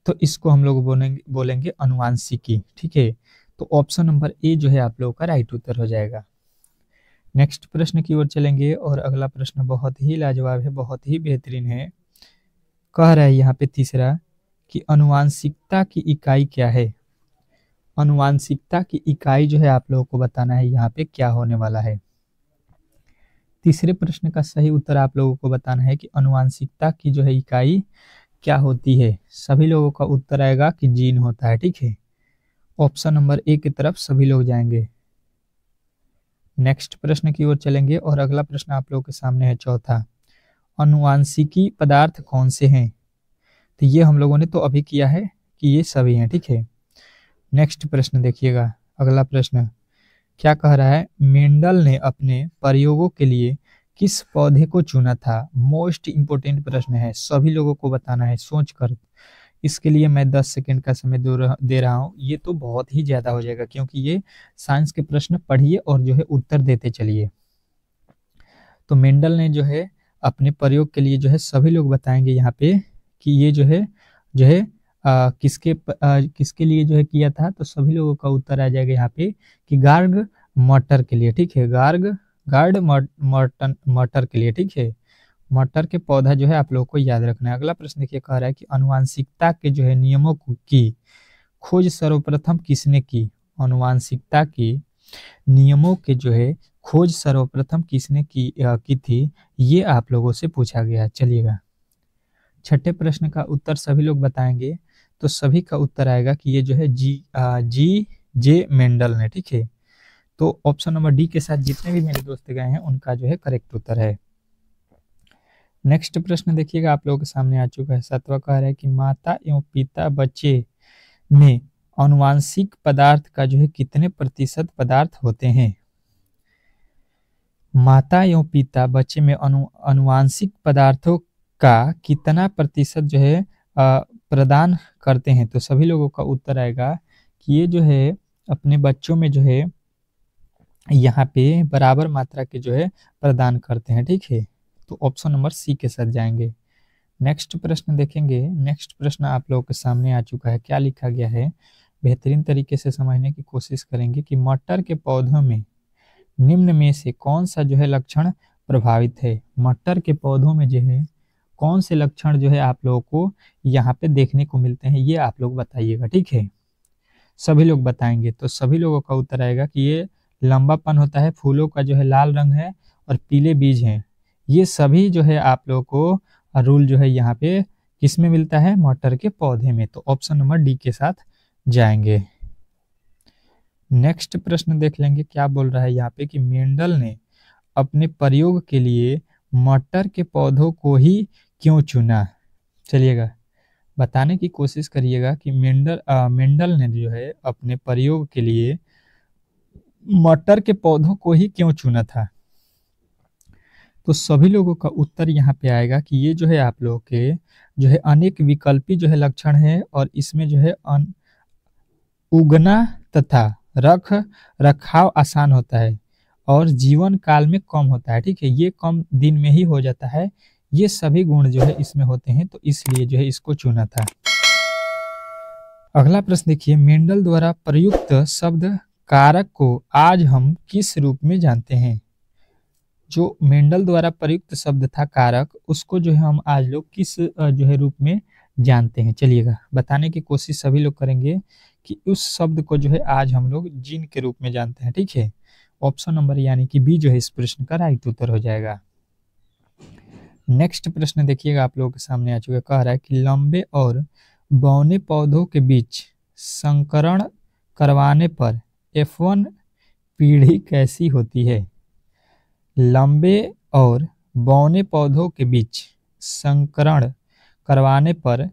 तो इसको हम लोग बोलेंगे अनुवांशिकी, ठीक है। तो ऑप्शन नंबर ए जो है आप लोगों का राइट उत्तर हो जाएगा। नेक्स्ट प्रश्न की ओर चलेंगे, और अगला प्रश्न बहुत ही लाजवाब है, बहुत ही बेहतरीन है। कह रहा है यहाँ पे तीसरा कि अनुवांशिकता की इकाई क्या है। अनुवांशिकता की इकाई जो है आप लोगों को बताना है यहाँ पे क्या होने वाला है। तीसरे प्रश्न का सही उत्तर आप लोगों को बताना है कि अनुवांशिकता की जो है इकाई क्या होती है। सभी लोगों का उत्तर आएगा कि जीन होता है, ठीक है। ऑप्शन नंबर ए की तरफ सभी लोग जाएंगे। नेक्स्ट प्रश्न की ओर चलेंगे, और अगला प्रश्न आप लोगों के सामने है चौथा, अनुवांशिकी पदार्थ कौन से हैं। तो ये हम लोगों ने तो अभी किया है कि ये सभी हैं, ठीक है। नेक्स्ट प्रश्न देखिएगा, अगला प्रश्न क्या कह रहा है, मेंडल ने अपने प्रयोगों के लिए किस पौधे को चुना था। मोस्ट इंपोर्टेंट प्रश्न है, सभी लोगों को बताना है सोच कर। इसके लिए मैं 10 सेकंड का समय दे रहा हूँ। ये तो बहुत ही ज्यादा हो जाएगा, क्योंकि ये साइंस के प्रश्न पढ़िए और जो है उत्तर देते चलिए। तो मेंडल ने जो है अपने प्रयोग के लिए जो है सभी लोग बताएंगे यहाँ पे कि ये जो है किसके लिए जो है किया था। तो सभी लोगों का उत्तर आ जाएगा यहाँ पे कि गार्ग मटर के लिए, ठीक है। गार्ड मटर के लिए, ठीक है। मटर के पौधा जो है आप लोगों को याद रखना है। अगला प्रश्न देखिए, कह रहा है कि अनुवांशिकता के जो है नियमों की खोज सर्वप्रथम किसने की। अनुवांशिकता की नियमों के जो है खोज सर्वप्रथम किसने की थी, ये आप लोगों से पूछा गया। चलिएगा, छठे प्रश्न का उत्तर सभी लोग बताएंगे। तो सभी का उत्तर आएगा कि ये जो है जी जे मेंडल ने, ठीक है। तो ऑप्शन नंबर डी के साथ जितने भी मेरे दोस्त गए हैं उनका जो है करेक्ट उत्तर है। नेक्स्ट प्रश्न देखिएगा आप लोगों के सामने आ चुका है। सातवां कह रहा है कि माता एवं पिता बच्चे में अनुवांशिक पदार्थ का जो है कितने प्रतिशत पदार्थ होते हैं। माता एवं पिता बच्चे में अनुवांशिक पदार्थों का कितना प्रतिशत जो है प्रदान करते हैं। तो सभी लोगों का उत्तर आएगा कि ये जो है अपने बच्चों में जो है यहाँ पे बराबर मात्रा के जो है प्रदान करते हैं, ठीक है। तो ऑप्शन नंबर सी के साथ जाएंगे। नेक्स्ट प्रश्न देखेंगे। नेक्स्ट प्रश्न आप लोगों के सामने आ चुका है। क्या लिखा गया है बेहतरीन तरीके से समझने की कोशिश करेंगे कि मटर के पौधों में निम्न में से कौन सा जो है लक्षण प्रभावित है। मटर के पौधों में जो है कौन से लक्षण जो है आप लोगों को यहाँ पे देखने को मिलते हैं, ये आप लोग बताइएगा, ठीक है। सभी लोग बताएंगे तो सभी लोगों का उत्तर आएगा कि ये लंबापन होता है, फूलों का जो है लाल रंग है और पीले बीज हैं। ये सभी जो है आप लोगों को रूल जो है यहाँ पे किस में मिलता है, मटर के पौधे में। तो ऑप्शन नंबर डी के साथ जाएंगे। नेक्स्ट प्रश्न देख लेंगे क्या बोल रहा है यहाँ पे कि मेंडल ने अपने प्रयोग के लिए मटर के पौधों को ही क्यों चुना। चलिएगा बताने की कोशिश करिएगा कि मेंडल ने जो है अपने प्रयोग के लिए मटर के पौधों को ही क्यों चुना था। तो सभी लोगों का उत्तर यहाँ पे आएगा कि ये जो है आप लोगों के जो है अनेक विकल्पी जो है लक्षण है और इसमें जो है उगना तथा रख रखाव आसान होता है और जीवन काल में कम होता है, ठीक है। ये कम दिन में ही हो जाता है, ये सभी गुण जो है इसमें होते हैं, तो इसलिए जो है इसको चुना था। अगला प्रश्न देखिए, मेंडल द्वारा प्रयुक्त शब्द कारक को आज हम किस रूप में जानते हैं। जो मेंडल द्वारा प्रयुक्त शब्द था कारक, उसको जो है हम आज लोग किस जो है रूप में जानते हैं। चलिएगा बताने की कोशिश सभी लोग करेंगे कि उस शब्द को जो है आज हम लोग जीन के रूप में जानते हैं, ठीक है। ऑप्शन नंबर यानी कि बी जो है इस प्रश्न का राइट उत्तर हो जाएगा। नेक्स्ट प्रश्न देखिएगा आप लोगों के सामने आ चुका है, कह रहा है कि लंबे और बौने पौधों के बीच संकरण करवाने पर F1 पीढ़ी कैसी होती है। लंबे और बौने पौधों के बीच संकरण करवाने पर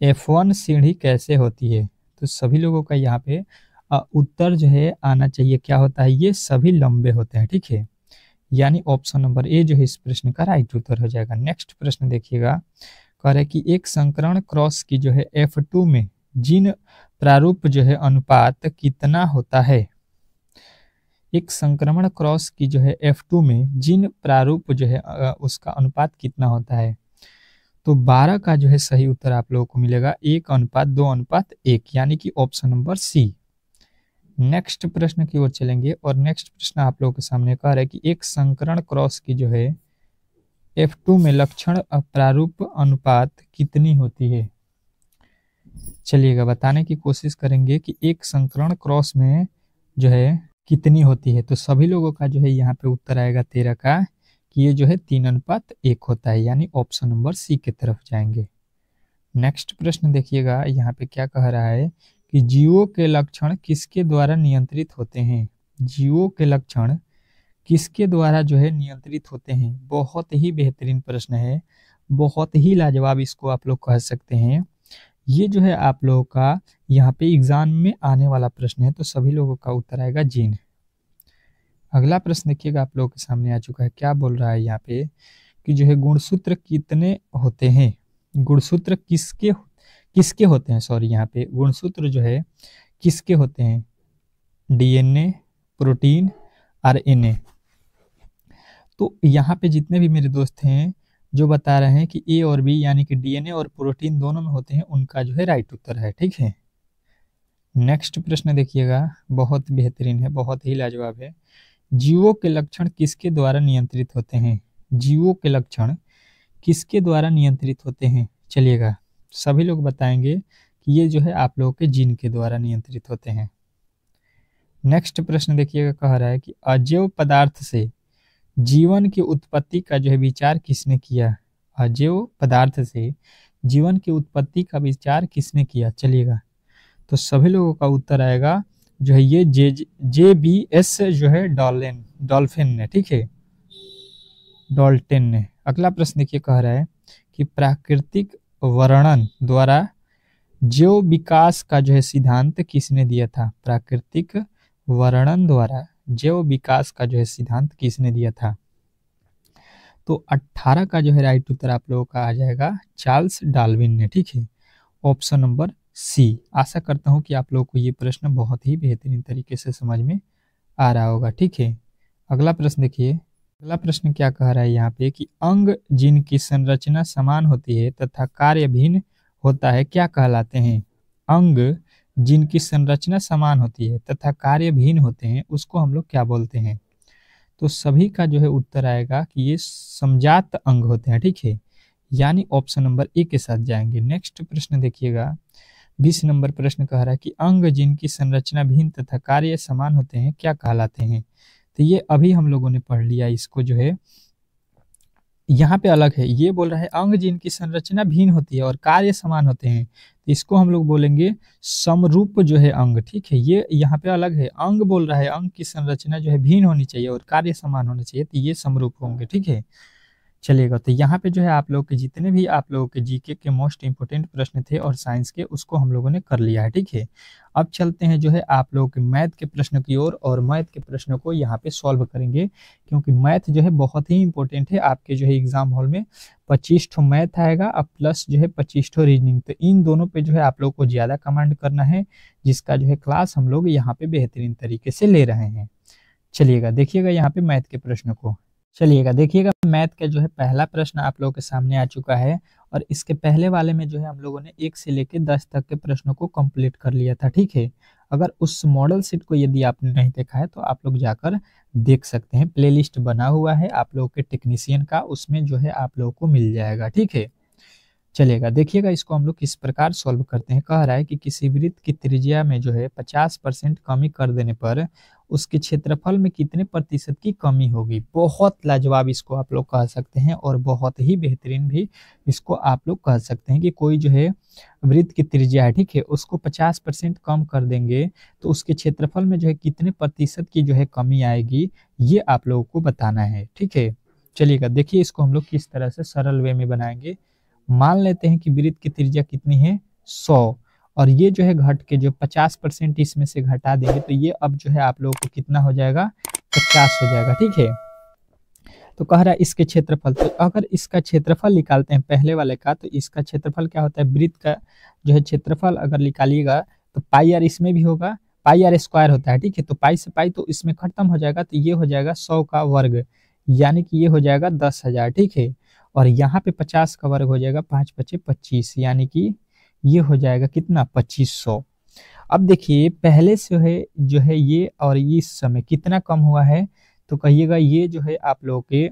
F1 सीढ़ी कैसे होती है। तो सभी लोगों का यहाँ पे उत्तर जो है आना चाहिए, क्या होता है, ये सभी लंबे होते हैं, ठीक है। यानी ऑप्शन नंबर ए जो है इस प्रश्न का राइट उत्तर हो जाएगा। नेक्स्ट प्रश्न देखिएगा, कह रहा है कि एक संकरण क्रॉस की जो है F2 में जीन प्रारूप जो है अनुपात कितना होता है। एक संक्रमण क्रॉस की जो है F2 में जीन प्रारूप जो है उसका अनुपात कितना होता है। तो 12 का जो है सही उत्तर आप लोगों को मिलेगा 1:2:1, यानी कि ऑप्शन नंबर सी। नेक्स्ट प्रश्न की ओर चलेंगे और नेक्स्ट प्रश्न आप लोगों के सामने कह रहा है कि एक संकरण क्रॉस की जो है F2 में लक्षण प्रारूप अनुपात कितनी होती है। चलिएगा बताने की कोशिश करेंगे कि एक संकरण क्रॉस में जो है कितनी होती है। तो सभी लोगों का जो है यहाँ पे उत्तर आएगा 13 का कि ये जो है 3:1 होता है, यानी ऑप्शन नंबर सी की तरफ जाएंगे। नेक्स्ट प्रश्न देखिएगा यहाँ पे क्या कह रहा है कि जीवों के लक्षण किसके द्वारा नियंत्रित होते हैं। जीवों के लक्षण किसके द्वारा जो है नियंत्रित होते हैं। बहुत ही बेहतरीन प्रश्न है, बहुत ही लाजवाब इसको आप लोग कह सकते हैं। ये जो है आप लोगों का यहाँ पे एग्जाम में आने वाला प्रश्न है, तो सभी लोगों का उत्तर आएगा जीन। अगला प्रश्न देखिएगा आप लोगों के सामने आ चुका है, क्या बोल रहा है यहाँ पे कि जो है गुणसूत्र कितने होते हैं। गुणसूत्र किसके होते हैं, सॉरी यहाँ पे गुणसूत्र जो है किसके होते हैं, DNA, प्रोटीन, RNA। तो यहाँ पे जितने भी मेरे दोस्त हैं जो बता रहे हैं कि ए और बी यानी कि DNA और प्रोटीन दोनों में होते हैं, उनका जो है राइट उत्तर है, ठीक है। नेक्स्ट प्रश्न देखिएगा, बहुत बेहतरीन है, बहुत ही लाजवाब है। जीवों के लक्षण किसके द्वारा नियंत्रित होते हैं। जीवों के लक्षण किसके द्वारा नियंत्रित होते हैं। चलिएगा सभी लोग बताएंगे कि ये जो है आप लोगों के जीन के द्वारा नियंत्रित होते हैं। नेक्स्ट प्रश्न देखिएगा, कह रहा है कि अजैव पदार्थ से जीवन की उत्पत्ति का जो है विचार किसने किया। अजैव पदार्थ से जीवन की उत्पत्ति का विचार किसने किया। चलिएगा तो सभी लोगों का उत्तर आएगा जो है ये JBS जो है डॉल्फिन ने, ठीक है, डॉल्टन ने। अगला प्रश्न देखिए, कह रहा है कि प्राकृतिक वर्णन द्वारा जैव विकास का जो है सिद्धांत किसने दिया था। प्राकृतिक वर्णन द्वारा जैव विकास का जो है सिद्धांत किसने दिया था। तो 18 का जो है राइट उत्तर आप लोगों का आ जाएगा चार्ल्स डार्विन ने, ठीक है, ऑप्शन नंबर सी। आशा करता हूं कि आप लोगों को ये प्रश्न बहुत ही बेहतरीन तरीके से समझ में आ रहा होगा, ठीक है। अगला प्रश्न देखिए, अगला प्रश्न क्या कह रहा है यहाँ पे कि अंग जिनकी संरचना समान होती है तथा कार्य भिन्न होता है क्या कहलाते हैं। अंग जिनकी संरचना समान होती है तथा कार्य भिन्न होते हैं उसको हम लोग क्या बोलते हैं। तो सभी का जो है उत्तर आएगा कि ये समजात अंग होते हैं, ठीक है, यानी ऑप्शन नंबर ए के साथ जाएंगे। नेक्स्ट प्रश्न देखिएगा, 20 नंबर प्रश्न कह रहा है कि अंग जिनकी संरचना भिन्न तथा कार्य समान होते हैं क्या कहलाते हैं। तो ये अभी हम लोगों ने पढ़ लिया, इसको जो है यहाँ पे अलग है, ये बोल रहा है अंग जिनकी संरचना भिन्न होती है और कार्य समान होते हैं, तो इसको हम लोग बोलेंगे समरूप जो है अंग। ठीक है, ये यहाँ पे अलग है, अंग बोल रहा है अंग की संरचना जो है भिन्न होनी चाहिए और कार्य समान होना चाहिए, तो ये समरूप होंगे। ठीक है, चलिएगा, तो यहाँ पे जो है आप लोग के जितने भी आप लोगों के जीके के मोस्ट इंपोर्टेंट प्रश्न थे और साइंस के, उसको हम लोगों ने कर लिया है। ठीक है, अब चलते हैं जो है आप लोगों के मैथ के प्रश्नों की ओर, और मैथ के प्रश्नों को यहाँ पे सॉल्व करेंगे, क्योंकि मैथ जो है बहुत ही इंपॉर्टेंट है आपके जो है एग्जाम हॉल में। 25 ठो मैथ आएगा अब प्लस जो है 25 ठो रीजनिंग, तो इन दोनों पे जो है आप लोग को ज्यादा कमांड करना है, जिसका जो है क्लास हम लोग यहाँ पे बेहतरीन तरीके से ले रहे हैं। चलिएगा देखिएगा यहाँ पे मैथ के प्रश्नों को। चलिएगा देखिएगा, मैथ का जो है पहला प्रश्न आप लोगों के सामने आ चुका है, और इसके पहले वाले में जो है हम लोगों ने 1 से लेकर 10 तक के प्रश्नों को कंप्लीट कर लिया था। ठीक है, अगर उस मॉडल सीट को यदि आपने नहीं देखा है तो आप लोग जाकर देख सकते हैं, प्लेलिस्ट बना हुआ है आप लोगों के टेक्नीशियन का, उसमें जो है आप लोगों को मिल जाएगा। ठीक है, चलिएगा देखिएगा, इसको हम लोग किस प्रकार सॉल्व करते हैं। कह रहा है कि किसी वृत्त की त्रिज्या में जो है 50% कमी कर देने पर उसके क्षेत्रफल में कितने प्रतिशत की कमी होगी। बहुत लाजवाब इसको आप लोग कह सकते हैं, और बहुत ही बेहतरीन भी इसको आप लोग कह सकते हैं कि कोई जो है वृत्त की त्रिज्या है, ठीक है, उसको 50% कम कर देंगे तो उसके क्षेत्रफल में जो है कितने प्रतिशत की जो है कमी आएगी, ये आप लोगों को बताना है। ठीक है, चलिएगा देखिए, इसको हम लोग किस तरह से सरल वे में बनाएंगे। मान लेते हैं कि वृत्त की त्रिज्या कितनी है 100, और ये जो है घट के जो 50% इसमें से घटा देंगे तो ये अब जो है आप लोगों को कितना हो जाएगा 50 हो जाएगा। ठीक है, तो कह रहा है इसके क्षेत्रफल, तो अगर इसका क्षेत्रफल निकालते हैं पहले वाले का, तो इसका क्षेत्रफल क्या होता है, वृत्त का जो है क्षेत्रफल अगर निकालिएगा तो पाई आर इसमें भी होगा, पाई आर स्क्वायर होता है। ठीक है, तो पाई से पाई तो इसमें खत्म हो जाएगा, तो ये हो जाएगा 100 का वर्ग, यानी कि ये हो जाएगा 10,000। ठीक है, और यहाँ पे 50 का वर्ग हो जाएगा 5 × 25, यानी कि ये हो जाएगा कितना 2500। अब देखिए पहले से है जो है ये और इस समय कितना कम हुआ है, तो कहिएगा ये जो है आप लोगों के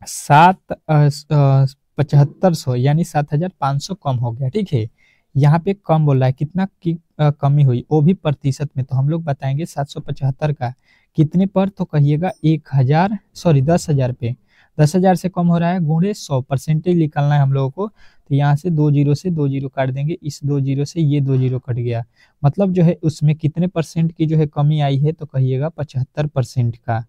7500 यानी 7500 कम हो गया। ठीक है, यहाँ पे कम बोल रहा है, कितना की कमी हुई, वो भी प्रतिशत में, तो हम लोग बताएंगे 775 का कितने पर, तो कहिएगा 10,000 पे, 10,000 से कम हो रहा है, गुणे 100 परसेंटेज निकालना है हम लोगों को, तो यहाँ से 2 जीरो से 2 जीरो काट देंगे, इस 2 जीरो से ये 2 जीरो कट गया, मतलब जो है उसमें कितने परसेंट की जो है कमी आई है, तो कहिएगा 75% का।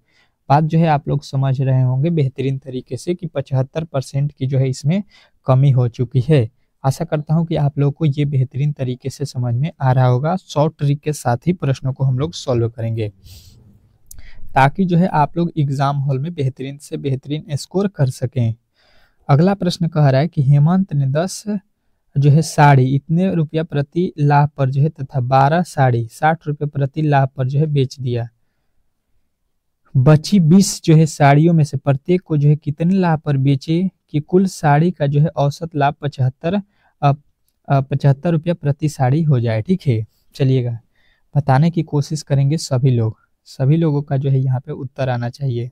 बात जो है आप लोग समझ रहे होंगे बेहतरीन तरीके से कि 75% की जो है इसमें कमी हो चुकी है। आशा करता हूँ कि आप लोग को ये बेहतरीन तरीके से समझ में आ रहा होगा। शॉर्ट ट्रिक के साथ ही प्रश्नों को हम लोग सॉल्व करेंगे, ताकि जो है आप लोग एग्जाम हॉल में बेहतरीन से बेहतरीन स्कोर कर सकें। अगला प्रश्न कह रहा है कि हेमंत ने 10 जो है साड़ी इतने रुपया प्रति लाभ पर जो है तथा 12 साड़ी 60 रुपये प्रति लाभ पर जो है बेच दिया। बची 20 जो है साड़ियों में से प्रत्येक को जो है कितने लाभ पर बेचे कि कुल साड़ी का जो है औसत लाभ 75 रुपया प्रति साड़ी हो जाए। ठीक है, चलिएगा बताने की कोशिश करेंगे सभी लोगों का जो है यहाँ पे उत्तर आना चाहिए।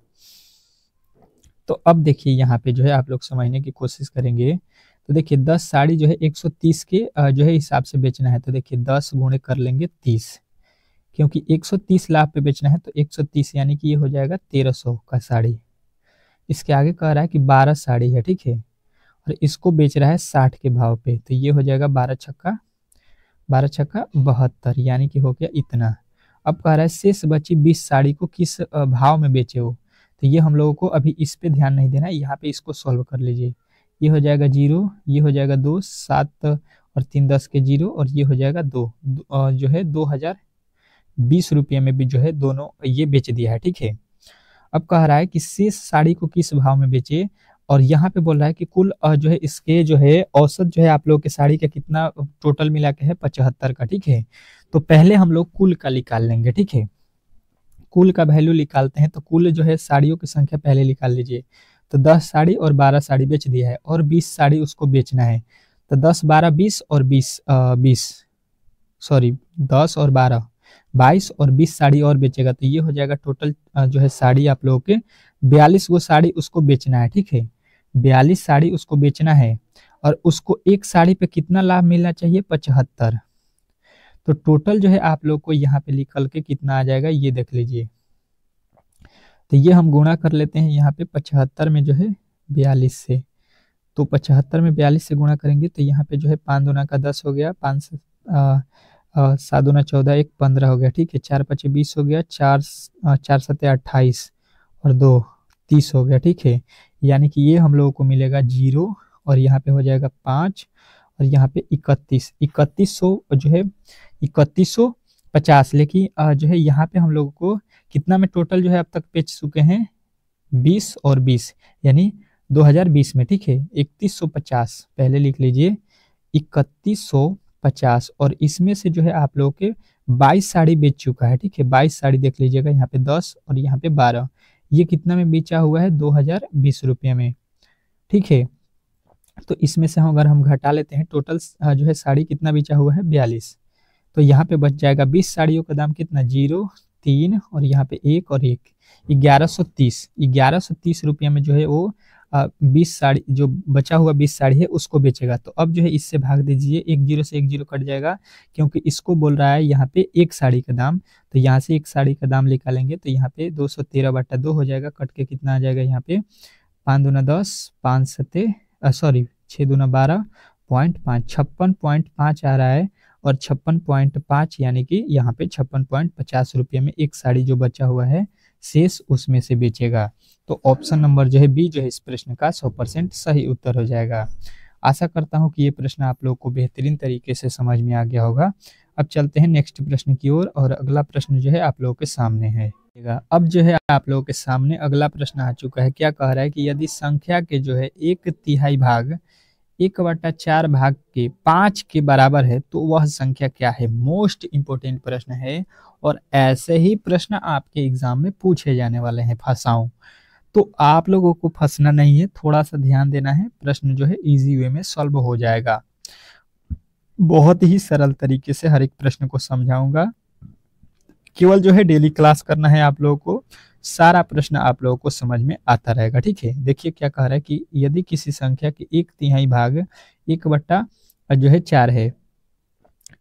तो अब देखिए यहाँ पे जो है आप लोग समझने की कोशिश करेंगे, तो देखिए 10 साड़ी जो है 130 के जो है हिसाब से बेचना है, तो देखिए 10 गुणे कर लेंगे 30, क्योंकि 130 लाभ पे बेचना है तो 130 यानी कि ये हो जाएगा 1300 का साड़ी। इसके आगे कह रहा है कि 12 साड़ी है, ठीक है, और इसको बेच रहा है 60 के भाव पे, तो ये हो जाएगा 12 छक्का 72, यानी कि हो गया इतना। अब कह रहा है शेष बची 20 साड़ी को किस भाव में बेचे हो, तो ये हम लोगों को अभी इस पे ध्यान नहीं देना है, यहाँ पे इसको सॉल्व कर लीजिए। ये हो जाएगा 0, ये हो जाएगा 2, 7 और 3 10 के 0, और ये हो जाएगा 2 जो है 2020 रुपये में भी जो है दोनों ये बेच दिया है। ठीक है, अब कह रहा है कि शेष साड़ी को किस भाव में बेचे, और यहाँ पे बोल रहा है कि कुल जो है इसके जो है औसत जो है आप लोग के साड़ी का कितना टोटल मिला के है 75 का। ठीक है, तो पहले हम लोग कुल का निकाल लेंगे। ठीक है, कुल का वैल्यू निकालते हैं, तो कुल जो है साड़ियों की संख्या पहले निकाल लीजिए, तो 10 साड़ी और 12 साड़ी बेच दिया है, और 20 साड़ी उसको बेचना है, तो 10 12 20 और 10 और 12 22 और 20 साड़ी और बेचेगा, तो ये हो जाएगा टोटल जो है साड़ी आप लोगों के 42 गो साड़ी उसको बेचना है। ठीक है, 42 साड़ी उसको बेचना है और उसको एक साड़ी पे कितना लाभ मिलना चाहिए, 75। तो टोटल जो है आप लोग को यहाँ पे निकल के कितना आ जाएगा ये देख लीजिए। तो ये हम गुणा कर लेते हैं यहाँ पे 75 में जो है 42 से। तो 75 में 42 से गुणा करेंगे तो यहाँ पे जो है 5 दूना का 10 हो गया, 5 7 दूना 14, 1 15 हो गया, ठीक है। 4 5 20 हो गया, 4 7 28 और 2 30 हो गया, ठीक है। यानी कि ये हम लोगों को मिलेगा 0 और यहाँ पे हो जाएगा 5 और यहाँ पे 3100 जो है 3150। लेकिन जो है यहाँ पे हम लोगों को कितना में टोटल जो है अब तक बेच चुके हैं, 20 और 20 यानी 2020 में, ठीक है। 3150 पहले लिख लीजिए, 3150 और इसमें से जो है आप लोगों के 22 साड़ी बेच चुका है, ठीक है। 22 साड़ी देख लीजिएगा, यहाँ पे 10 और यहाँ पे 12, ये कितना में बेचा हुआ है, 2020 रुपये में, ठीक है। तो इसमें से अगर हम घटा लेते हैं टोटल जो है साड़ी कितना बेचा हुआ है, 42। तो यहाँ पे बच जाएगा 20 साड़ियों का दाम कितना, 0 3 और यहाँ पे 1 और 1, 1130 रुपये में जो है वो 20 साड़ी जो बचा हुआ 20 साड़ी है उसको बेचेगा। तो अब जो है इससे भाग दीजिए, 1 0 से 1 0 कट जाएगा क्योंकि इसको बोल रहा है यहाँ पे एक साड़ी का दाम। तो यहाँ से एक साड़ी का दाम निकालेंगे तो यहाँ पे 213/2 हो जाएगा, कट के कितना आ जाएगा यहाँ पे 5 दूना 10, 5 7 सॉरी 6 दूना 12.5, 56.5 आ रहा है और 56.5 यानी कि यहाँ पे 56.50 रुपये में एक साड़ी जो बचा हुआ है शेष उसमें से बेचेगा। तो ऑप्शन नंबर जो है बी जो है इस प्रश्न का 100% सही उत्तर हो जाएगा। आशा करता हूँ कि ये प्रश्न आप लोग को बेहतरीन तरीके से समझ में आ गया होगा। अब चलते हैं नेक्स्ट प्रश्न की ओर और अगला प्रश्न जो है आप लोगों के सामने है। अब जो है आप लोगों के सामने अगला प्रश्न आ चुका है। क्या कह रहा है कि यदि संख्या के जो है 1/3 भाग 1/4 भाग के 5 के बराबर है तो वह संख्या क्या है। मोस्ट इंपोर्टेंट प्रश्न है और ऐसे ही प्रश्न आपके एग्जाम में पूछे जाने वाले हैं, फंसाऊं। तो आप लोगों को फंसना नहीं है, थोड़ा सा ध्यान देना है, प्रश्न जो है इजी वे में सॉल्व हो जाएगा। बहुत ही सरल तरीके से हर एक प्रश्न को समझाऊंगा। केवल जो है डेली क्लास करना है आप लोगों को, सारा प्रश्न आप लोगों को समझ में आता रहेगा, ठीक है। देखिए क्या कह रहा है कि यदि किसी संख्या के 1/3 भाग 1/4 है,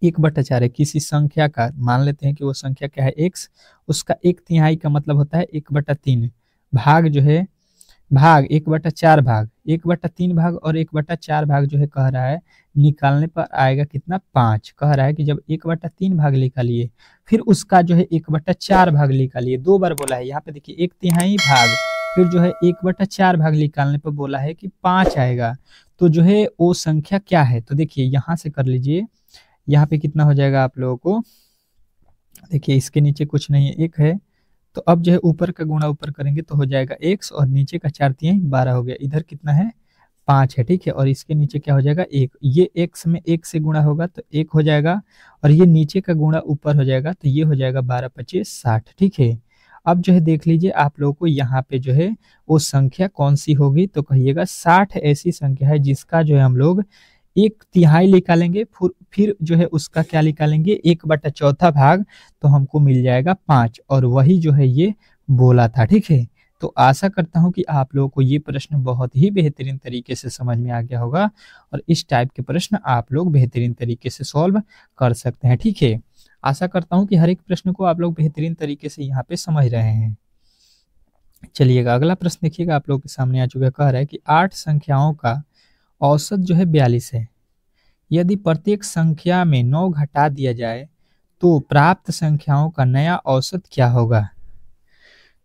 1/4 है किसी संख्या का, मान लेते हैं कि वो संख्या क्या है x, उसका 1/3 का मतलब होता है 1/3 भाग जो है भाग 1/4 भाग 1/3 भाग और 1/4 भाग जो है कह रहा है निकालने पर आएगा कितना, 5। कह रहा है कि जब 1/3 भाग निकालिए फिर उसका जो है 1/4 भाग निकालिए, 2 बार बोला है यहाँ पे। देखिए 1/3 भाग फिर जो है 1/4 भाग निकालने पर बोला है कि 5 आएगा। तो जो है वो संख्या क्या है, तो देखिए यहाँ से कर लीजिए, यहाँ पे कितना हो जाएगा आप लोगों को, देखिए इसके नीचे कुछ नहीं है, 1 है। तो अब जो है ऊपर का गुणा ऊपर करेंगे तो हो जाएगा x और नीचे का 4/3 12 हो गया, इधर कितना है 5 है, ठीक है। और इसके नीचे क्या हो जाएगा 1, ये x में 1 से गुणा होगा तो 1 हो जाएगा और ये नीचे का गुणा ऊपर हो जाएगा तो ये हो जाएगा 12 25 60, ठीक है। अब जो है देख लीजिए आप लोगों को यहाँ पे जो है वो संख्या कौन सी होगी, तो कहिएगा 60 ऐसी संख्या है जिसका जो है हम लोग 1/3 निकालेंगे, फिर जो है उसका क्या निकालेंगे 1/4 भाग, तो हमको मिल जाएगा 5 और वही जो है ये बोला था, ठीक है। तो आशा करता हूं कि आप लोगों को ये प्रश्न बहुत ही बेहतरीन तरीके से समझ में आ गया होगा और इस टाइप के प्रश्न आप लोग बेहतरीन तरीके से सॉल्व कर सकते हैं, ठीक है। आशा करता हूं कि हर एक प्रश्न को आप लोग बेहतरीन तरीके से यहाँ पे समझ रहे हैं। चलिएगा अगला प्रश्न देखिएगा आप लोग के सामने आ चुका है। कह रहा है कि 8 संख्याओं का औसत जो है 42 है। यदि प्रत्येक संख्या में 9 घटा दिया जाए तो प्राप्त संख्याओं का नया औसत क्या होगा।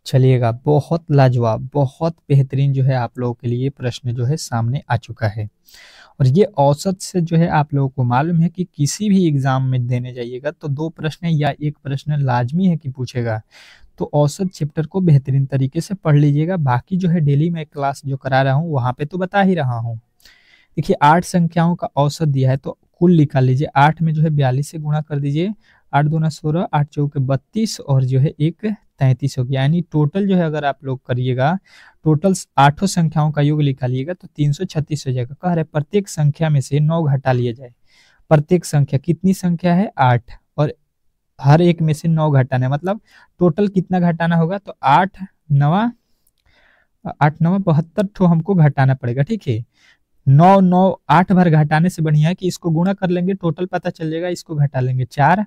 चलिएगा बहुत लाजवाब, बहुत बेहतरीन जो है आप लोगों के लिए प्रश्न जो है सामने आ चुका है। और ये औसत से जो है आप लोगों को मालूम है कि किसी भी एग्जाम में देने जाइएगा तो 2 प्रश्न या 1 प्रश्न लाजमी है कि पूछेगा। तो औसत चैप्टर को बेहतरीन तरीके से पढ़ लीजिएगा। बाकी जो है डेली मैं क्लास जो करा रहा हूँ वहाँ पे तो बता ही रहा हूँ। देखिए 8 संख्याओं का औसत दिया है तो कुल निकाल लीजिए। 8 में जो है 42 से गुणा कर दीजिए, 8 दूना 16, 8 चौके 32 और जो है 1 33 हो गया। यानी टोटल जो है अगर आप लोग करिएगा टोटल 8 संख्याओं का योग निकालिएगा तो 336 हो जाएगा। कह रहे प्रत्येक संख्या में से 9 घटा लिया जाए। प्रत्येक संख्या कितनी संख्या है 8 और हर एक में से 9 घटाना है, मतलब टोटल कितना घटाना होगा, तो 8 9 8 9 72 ठो हमको घटाना पड़ेगा, ठीक है। 9 9 8 बार घटाने से बढ़िया है कि इसको गुणा कर लेंगे, टोटल पता चल जाएगा, इसको घटा लेंगे 4,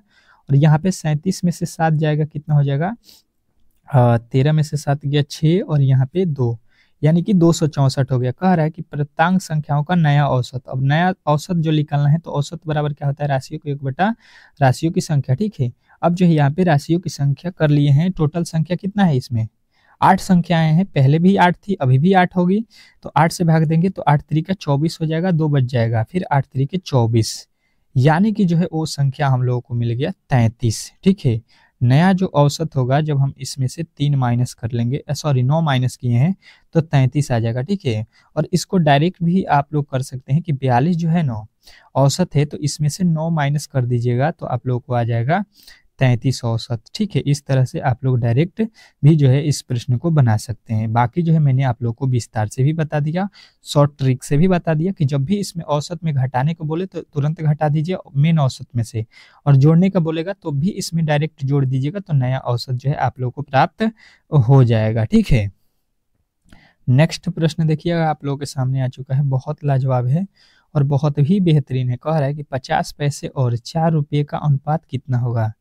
और यहाँ पे 37 में से 7 जाएगा, कितना हो जाएगा 13 में से 7 गया 6, और यहाँ पे 2, यानी कि 264 हो गया। कह रहा है कि प्रत्यंक संख्याओं का नया औसत। अब नया औसत जो निकालना है तो औसत बराबर क्या होता है, राशियों को 1 बटा राशियों की संख्या, ठीक है। अब जो है यहाँ पे राशियों की संख्या कर लिए हैं, टोटल संख्या कितना है इसमें 8 संख्याएं हैं, पहले भी 8 थी, अभी भी 8 होगी, तो 8 से भाग देंगे तो 8 तरीका 24 हो जाएगा, 2 बच जाएगा, फिर 8 तरीके 24, यानी कि जो है वो संख्या हम लोगों को मिल गया 33, ठीक है। नया जो औसत होगा जब हम इसमें से 3 माइनस कर लेंगे, सॉरी 9 माइनस किए हैं तो 33 आ जाएगा, ठीक है। और इसको डायरेक्ट भी आप लोग कर सकते हैं कि 42 जो है 9 औसत है, तो इसमें से 9 माइनस कर दीजिएगा तो आप लोगों को आ जाएगा 33 औसत, ठीक है। इस तरह से आप लोग डायरेक्ट भी जो है इस प्रश्न को बना सकते हैं। बाकी जो है मैंने आप लोग को विस्तार से भी बता दिया, शॉर्ट ट्रिक से भी बता दिया कि जब भी इसमें औसत में घटाने को बोले तो तुरंत घटा दीजिए मेन औसत में से, और जोड़ने का बोलेगा तो भी इसमें डायरेक्ट जोड़ दीजिएगा, तो नया औसत जो है आप लोग को प्राप्त हो जाएगा, ठीक है। नेक्स्ट प्रश्न देखिएगा, आप लोगों के सामने आ चुका है, बहुत लाजवाब है और बहुत ही बेहतरीन है। कह रहा है कि 50 पैसे और 4 रुपये का अनुपात कितना होगा।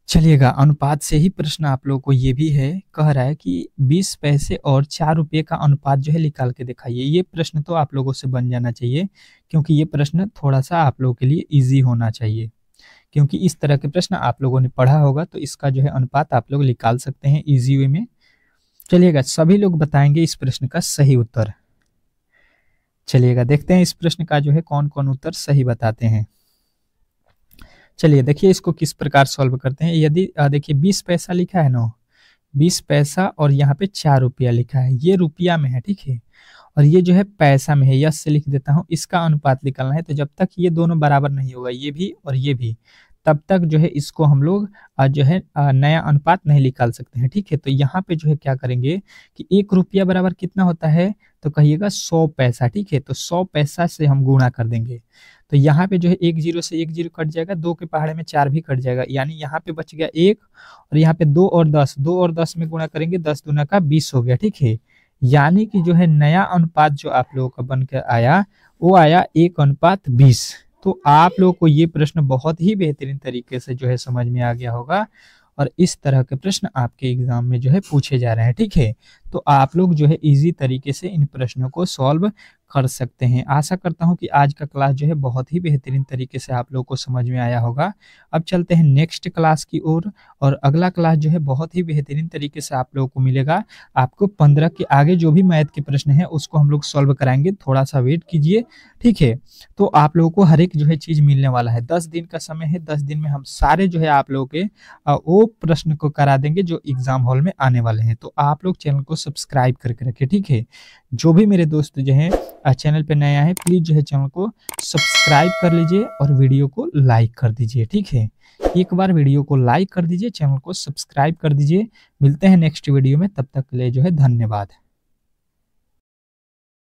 चलिएगा, अनुपात से ही प्रश्न आप लोगों को ये भी है, कह रहा है कि 20 पैसे और 4 रुपये का अनुपात जो है निकाल के दिखाइए। ये प्रश्न तो आप लोगों से बन जाना चाहिए, क्योंकि ये प्रश्न थोड़ा सा आप लोगों के लिए इजी होना चाहिए, क्योंकि इस तरह के प्रश्न आप लोगों ने पढ़ा होगा, तो इसका जो है अनुपात आप लोग निकाल सकते हैं इजी वे में। चलिएगा, सभी लोग बताएंगे इस प्रश्न का सही उत्तर। चलिएगा देखते हैं इस प्रश्न का जो है कौन कौन उत्तर सही बताते हैं। चलिए देखिए इसको किस प्रकार सॉल्व करते हैं। यदि देखिए 20 पैसा लिखा है ना, 20 पैसा और यहाँ पे 4 रुपया लिखा है, ये रुपया में है, ठीक है, और ये जो है पैसा में है, यस से लिख देता हूँ। इसका अनुपात निकालना है, तो जब तक ये दोनों बराबर नहीं होगा, ये भी और ये भी, तब तक जो है इसको हम लोग जो है नया अनुपात नहीं निकाल सकते हैं, ठीक है। तो यहाँ पे जो है क्या करेंगे कि 1 रुपया बराबर कितना होता है, तो कहिएगा 100 पैसा, ठीक है। तो 100 पैसा से हम गुणा कर देंगे, तो यहाँ पे जो है 1 0 से 1 0 कट जाएगा, 2 के पहाड़े में 4 भी कट जाएगा, यानी यहाँ पे बच गया 1, और यहाँ पे 2 और 10, 2 और 10 में गुणा करेंगे, 10 दूना का 20 हो गया, ठीक है। यानी कि जो है नया अनुपात जो आप लोगों का बनकर आया वो आया 1:20। तो आप लोगों को ये प्रश्न बहुत ही बेहतरीन तरीके से जो है समझ में आ गया होगा, और इस तरह के प्रश्न आपके एग्जाम में जो है पूछे जा रहे हैं, ठीक है। तो आप लोग जो है इजी तरीके से इन प्रश्नों को सॉल्व कर सकते हैं। आशा करता हूं कि आज का क्लास जो है बहुत ही बेहतरीन तरीके से आप लोग को समझ में आया होगा। अब चलते हैं नेक्स्ट क्लास की ओर, और अगला क्लास जो है बहुत ही बेहतरीन तरीके से आप लोगों को मिलेगा। आपको 15 के आगे जो भी मैथ के प्रश्न है उसको हम लोग सॉल्व कराएंगे, थोड़ा सा वेट कीजिए, ठीक है। तो आप लोगों को हर एक जो है चीज मिलने वाला है, 10 दिन का समय है, 10 दिन में हम सारे जो है आप लोगों के वो प्रश्न को करा देंगे जो एग्जाम हॉल में आने वाले हैं। तो आप लोग चैनल को सब्सक्राइब करके रखिए, ठीक है। जो भी मेरे दोस्त जो है चैनल पे नया है, प्लीज जो है चैनल को सब्सक्राइब कर लीजिए और वीडियो को लाइक कर दीजिए, ठीक है। एक बार वीडियो को लाइक कर दीजिए, चैनल को सब्सक्राइब कर दीजिए। मिलते हैं नेक्स्ट वीडियो में, तब तक के लिए जो है धन्यवाद।